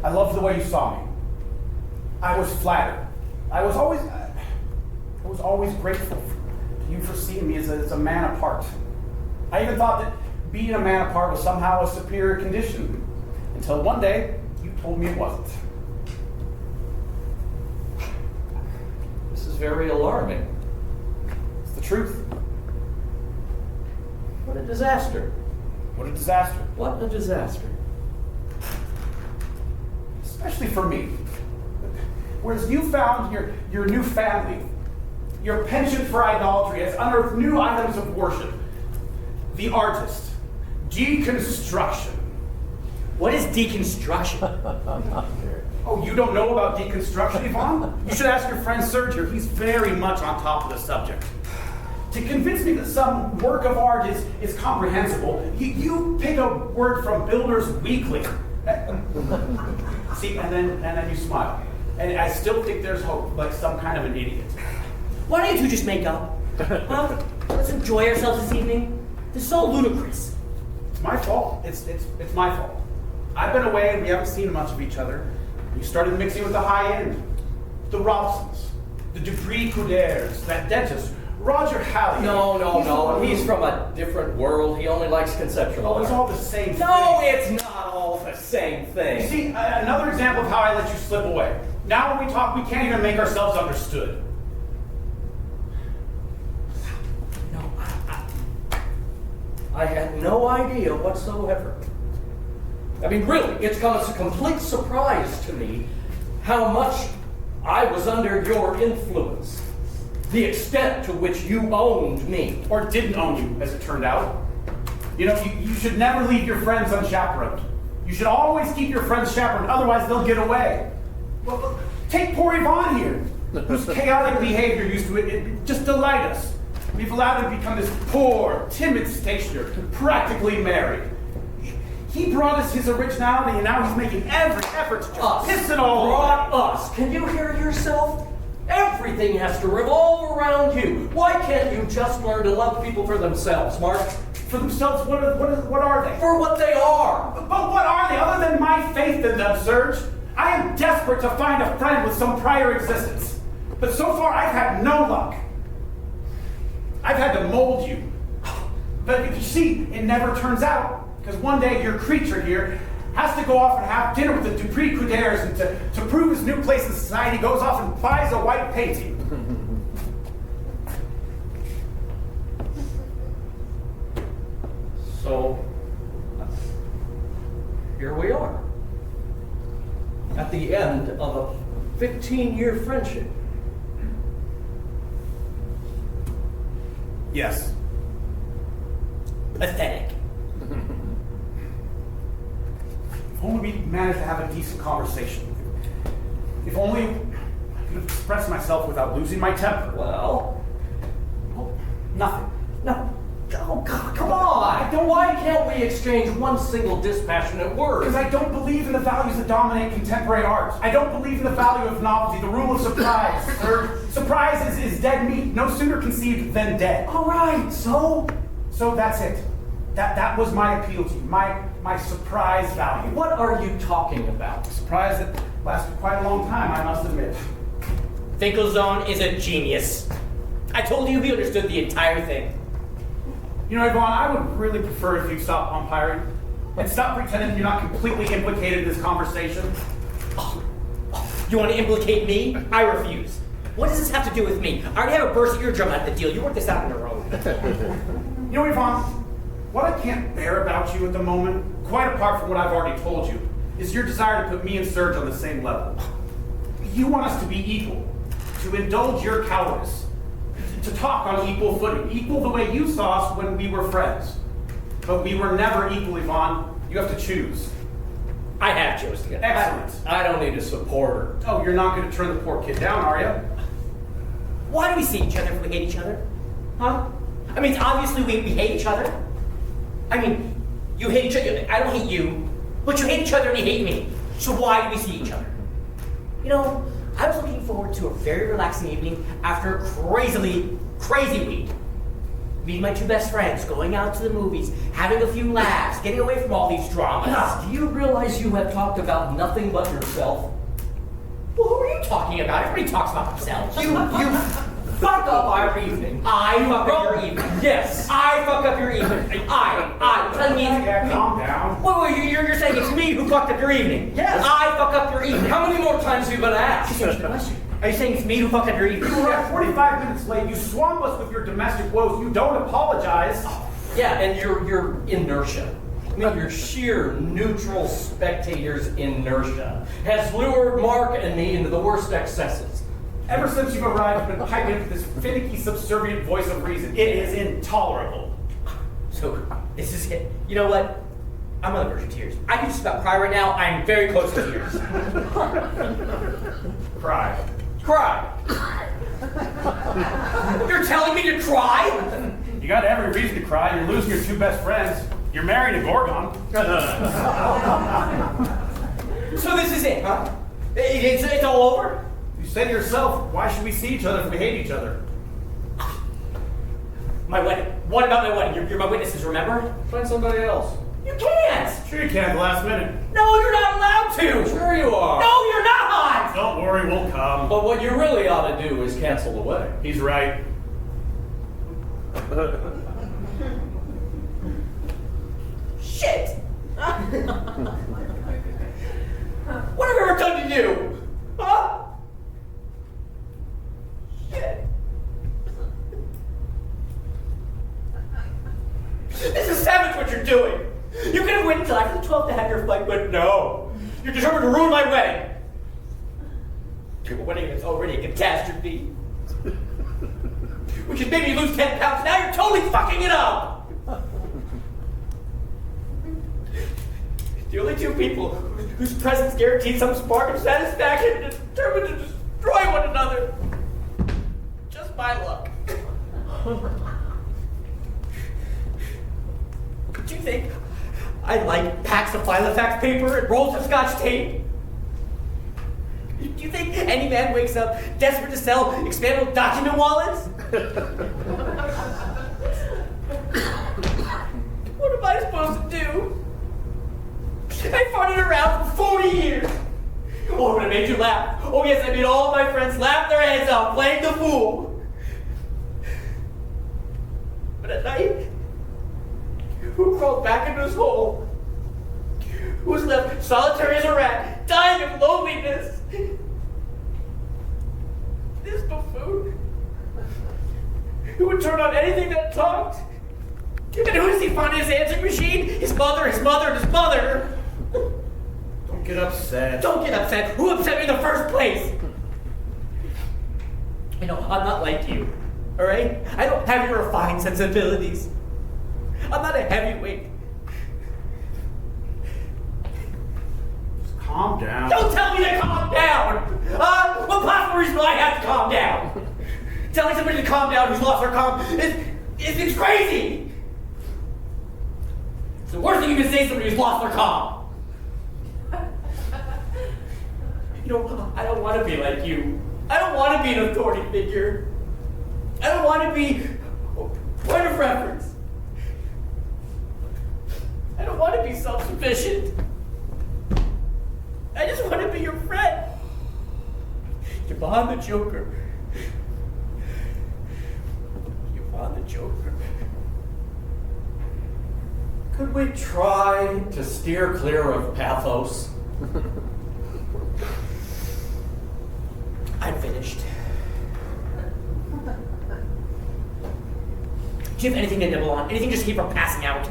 I loved the way you saw me. I was flattered. I was always grateful to you for seeing me as a man apart. I even thought that being a man apart was somehow a superior condition. Until one day, you told me it wasn't. This is very alarming. It's the truth. What a disaster. What a disaster. What a disaster. Especially for me. Whereas you found your new family, your penchant for idolatry has unearthed new items of worship. The artist. Deconstruction. What is deconstruction? Oh, you don't know about deconstruction, Yvonne? You should ask your friend Serge here. He's very much on top of the subject. To convince me that some work of art is comprehensible, you pick a word from Builder's Weekly. See, and then you smile. And I still think there's hope, like some kind of an idiot. Why don't you two just make up? Huh? Let's enjoy ourselves this evening. This is so ludicrous. It's my fault. It's my fault. I've been away, we haven't seen much of each other. You started mixing with the high end. The Robsons, the Dupree Couders, that dentist, Roger Halley. No. He's from a different world. He only likes conceptual Oh, it's art. all the same thing. No, it's not all the same thing. You see, another example of how I let you slip away. Now when we talk, we can't even make ourselves understood. No, I had no idea whatsoever. I mean, really, it's come as a complete surprise to me how much I was under your influence. The extent to which you owned me. Or didn't own you, as it turned out. You know, you should never leave your friends unchaperoned. You should always keep your friends chaperoned, otherwise they'll get away. Well, take poor Yvonne here, whose chaotic behavior used to just delight us. We've allowed him to become this poor, timid stationer, practically married. He brought us his originality, and now he's making every effort to just Us. piss it all Brought away. us. Can you hear yourself? Everything has to revolve around you. Why can't you just learn to love people for themselves, Mark? For themselves, what are they? For what they are. But what are they other than my faith in them, Serge? I am desperate to find a friend with some prior existence. But so far, I've had no luck. I've had to mold you. But you see, it never turns out. Because one day, your creature here has to go off and have dinner with the Dupree Crudares, and to prove his new place in society, goes off and buys a white painting. So, here we are. At the end of a 15-year friendship. Yes. Pathetic. If only we managed to have a decent conversation. If only I could have expressed myself without losing my temper. Well, Nothing. no. Oh, come on! Why can't we exchange one single dispassionate word? Because I don't believe in the values that dominate contemporary art. I don't believe in the value of novelty, the rule of surprise. Surprise is dead meat, no sooner conceived than dead. All right, so So that's it. That was my appeal to you, my surprise value. what are you talking about? Surprise that lasted quite a long time, I must admit. Finkelzone is a genius. I told you he understood the entire thing. You know, Yvonne, I would really prefer if you stop umpiring and stop pretending you're not completely implicated in this conversation. You want to implicate me? I refuse. What does this have to do with me? I already have a burst eardrum out of the deal. You work this out on your own. You know, Yvonne, what I can't bear about you at the moment, quite apart from what I've already told you, is your desire to put me and Serge on the same level. You want us to be equal, to indulge your cowardice, to talk on equal footing, equal the way you saw us when we were friends. But we were never equal, Yvonne. You have to choose. I have chosen it. Excellent. I don't need a supporter. Oh, you're not going to turn the poor kid down, are you? Why do we see each other if we hate each other? Huh? I mean, obviously we hate each other. I mean, you hate each other. I don't hate you, but you hate each other and you hate me. So why do we see each other? You know, I was looking forward to a very relaxing evening after a crazy week. Meeting my two best friends, going out to the movies, having a few laughs, getting away from all these dramas. Do you realize you have talked about nothing but yourself? Well, who are you talking about? Everybody talks about themselves. You fuck up our evening. I fuck up your evening. Yes. I fuck up your evening. Telling me. Yeah, calm down. Wait, you're saying it's me who fucked up your evening? Yes. I fuck up your evening. How many more times have you been asked? Change the question. Are you saying it's me who fucked up your evening? You were 45 minutes late. You swamp us with your domestic woes. You don't apologize. Yeah, and your inertia. I mean, your sheer neutral spectator's inertia has lured Mark and me into the worst excesses. Ever since you've arrived, you've been piping up this finicky, subservient voice of reason. It is intolerable. So, this is it. You know what? I'm on the verge of tears. I can just about cry right now. I'm very close to tears. Cry. Cry. You're telling me to cry? You got every reason to cry. You're losing your two best friends. You're marrying a Gorgon. So this is it, huh? It's all over? You said yourself, why should we see each other if we hate each other? My wedding. What about my wedding? You're my witnesses, remember? Find somebody else. You can't! Sure you can at the last minute. No, you're not allowed to! Sure you are. No, you're not! Don't worry, we'll come. But what you really ought to do is cancel the wedding. He's right. Shit! What have I ever done to you? Huh? Shit. This is savage what you're doing. You could have waited until after the 12th to have your flight, but no. You're determined to ruin my wedding. Your wedding is already a catastrophe. Which has made me lose 10 pounds. Now you're totally fucking it up. The only two people whose presence guarantees some spark of satisfaction are determined to destroy one another. Just my luck. Do you think I like packs of Filofax paper and rolls of Scotch tape. Do you think any man wakes up desperate to sell expandable document wallets? What am I supposed to do? I farted around for 40 years. Oh, but I made you laugh. Oh, yes, I made all my friends laugh their heads off playing the fool. But at night, who crawled back into his hole? Who was left solitary as a rat, dying of loneliness? This buffoon, who would turn on anything that talked? And who does he find in his answering machine? His mother, his mother, and his mother. Don't get upset. Don't get upset. Who upset me in the first place? You know, I'm not like you, all right? I don't have your refined sensibilities. I'm not a heavyweight. Just calm down. Don't tell me to calm down! What possible reason do I have to calm down? Telling somebody to calm down who's lost their calm is crazy! It's the worst thing you can say to somebody who's lost their calm. You know, I don't want to be like you. I don't want to be an authority figure. I don't want to be a point of reference. I don't want to be self-sufficient. I just want to be your friend. Yvonne the Joker. Yvonne the Joker. Could we try to steer clear of pathos? I'm finished. Do you have anything to nibble on? Anything just to keep from passing out?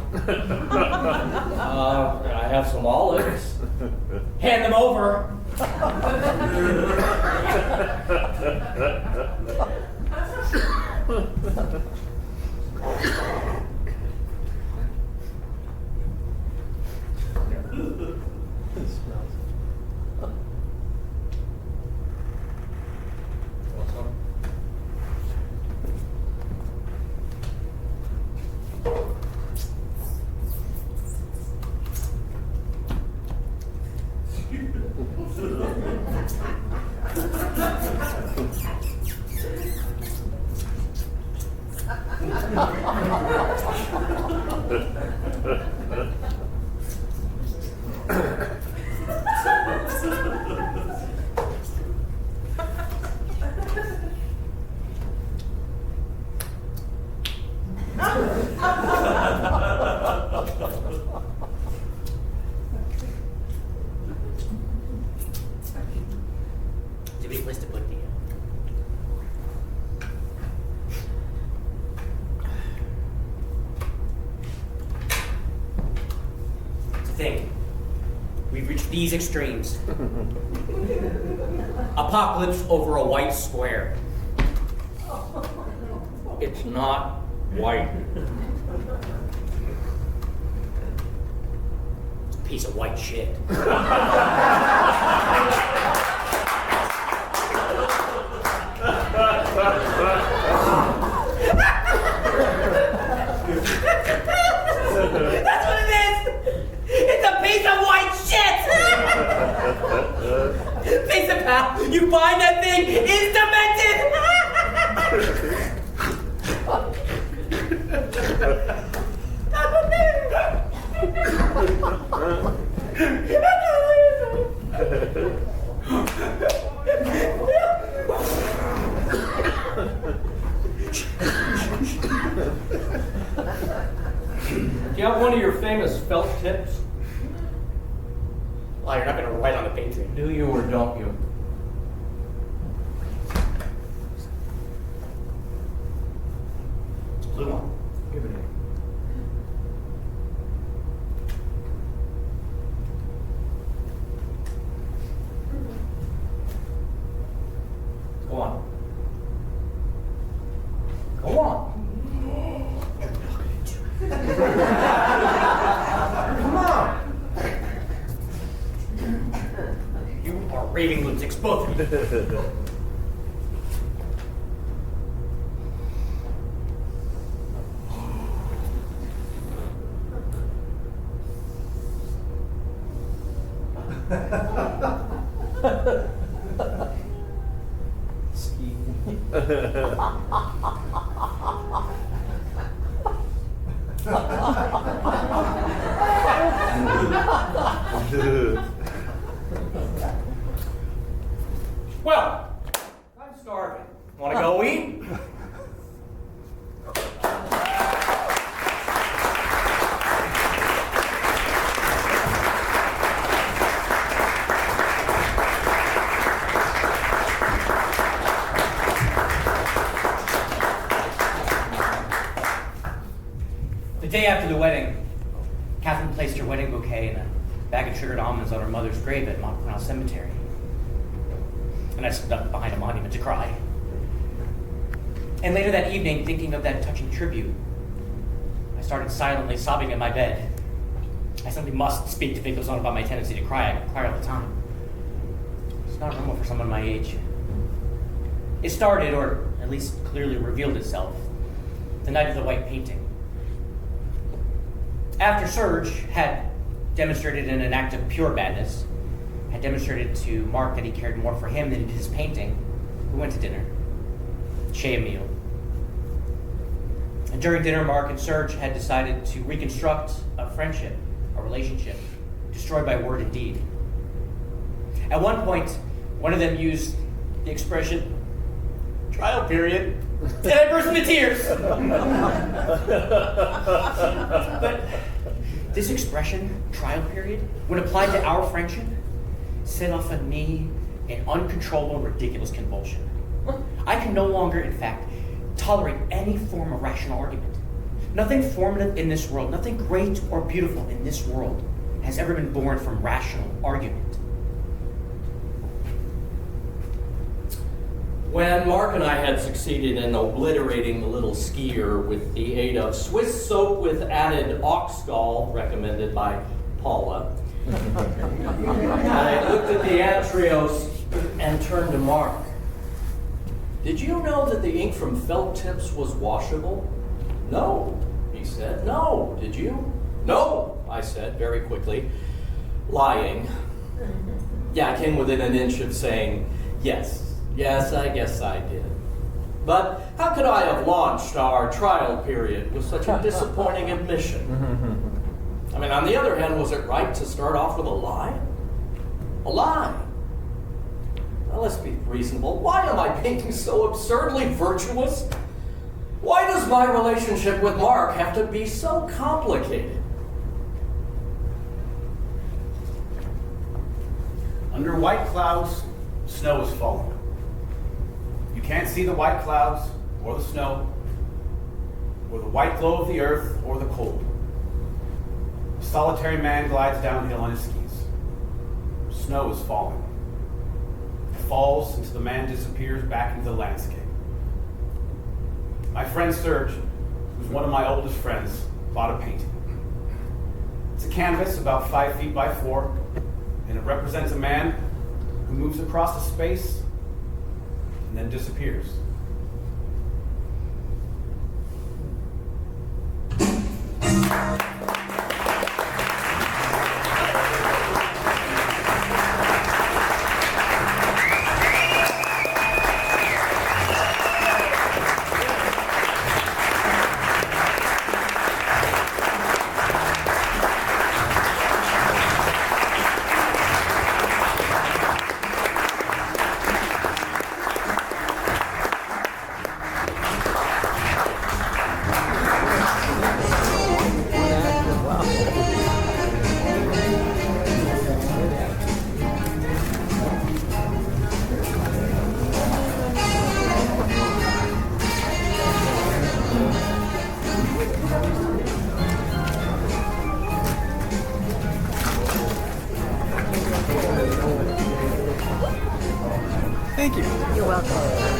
I have some olives. Hand them over. It's a big place to put the. To think, we've reached these extremes. Apocalypse over a white square. It's not white. It's a piece of white shit. That's what it is! It's a piece of white shit! Face it, pal, you find that thing, it's Do you have one of your famous felt tips? Well, you're not going to write on the painting. Do you or don't you? It's a blue one. Give it here. Go on. Go on. Come on. You are raving lunatics, both of you. Well, I'm starving. Want to go eat? The day after the wedding, Catherine placed her wedding bouquet in a bag of sugared almonds on her mother's grave at Montparnasse Cemetery. And I stood up behind a monument to cry. And later that evening, thinking of that touching tribute, I started silently sobbing in my bed. I simply must speak to Vic Lozano about my tendency to cry. I cry all the time. It's not normal for someone my age. It started, or at least clearly revealed itself, the night of the white painting. After Serge had demonstrated in an act of pure madness, had demonstrated to Mark that he cared more for him than he did his painting, we went to dinner. Shea meal. And during dinner, Mark and Serge had decided to reconstruct a friendship, a relationship, destroyed by word and deed. At one point, one of them used the expression, trial period, and I burst into tears. But this expression, trial period, when applied to our friendship, set off in me an uncontrollable, ridiculous convulsion. I can no longer, in fact, tolerate any form of rational argument. Nothing formative in this world, nothing great or beautiful in this world has ever been born from rational argument. When Mark and I had succeeded in obliterating the little skier with the aid of Swiss soap with added ox gall, recommended by Paula, I looked at the Atrios and turned to Mark. Did you know that the ink from felt tips was washable? No, he said. No, did you? No, I said very quickly, lying. Yeah, I came within an inch of saying, yes, I guess I did. But how could I have launched our trial period with such a disappointing admission? I mean, on the other hand, was it right to start off with a lie? A lie. Now, let's be reasonable. Why am I painting so absurdly virtuous? Why does my relationship with Mark have to be so complicated? Under white clouds, snow is falling. You can't see the white clouds or the snow, or the white glow of the earth or the cold. A solitary man glides downhill on his skis. Snow is falling. It falls until the man disappears back into the landscape. My friend Serge, who's one of my oldest friends, bought a painting. It's a canvas about 5 feet by 4, and it represents a man who moves across a space and then disappears. Thank you. You're welcome.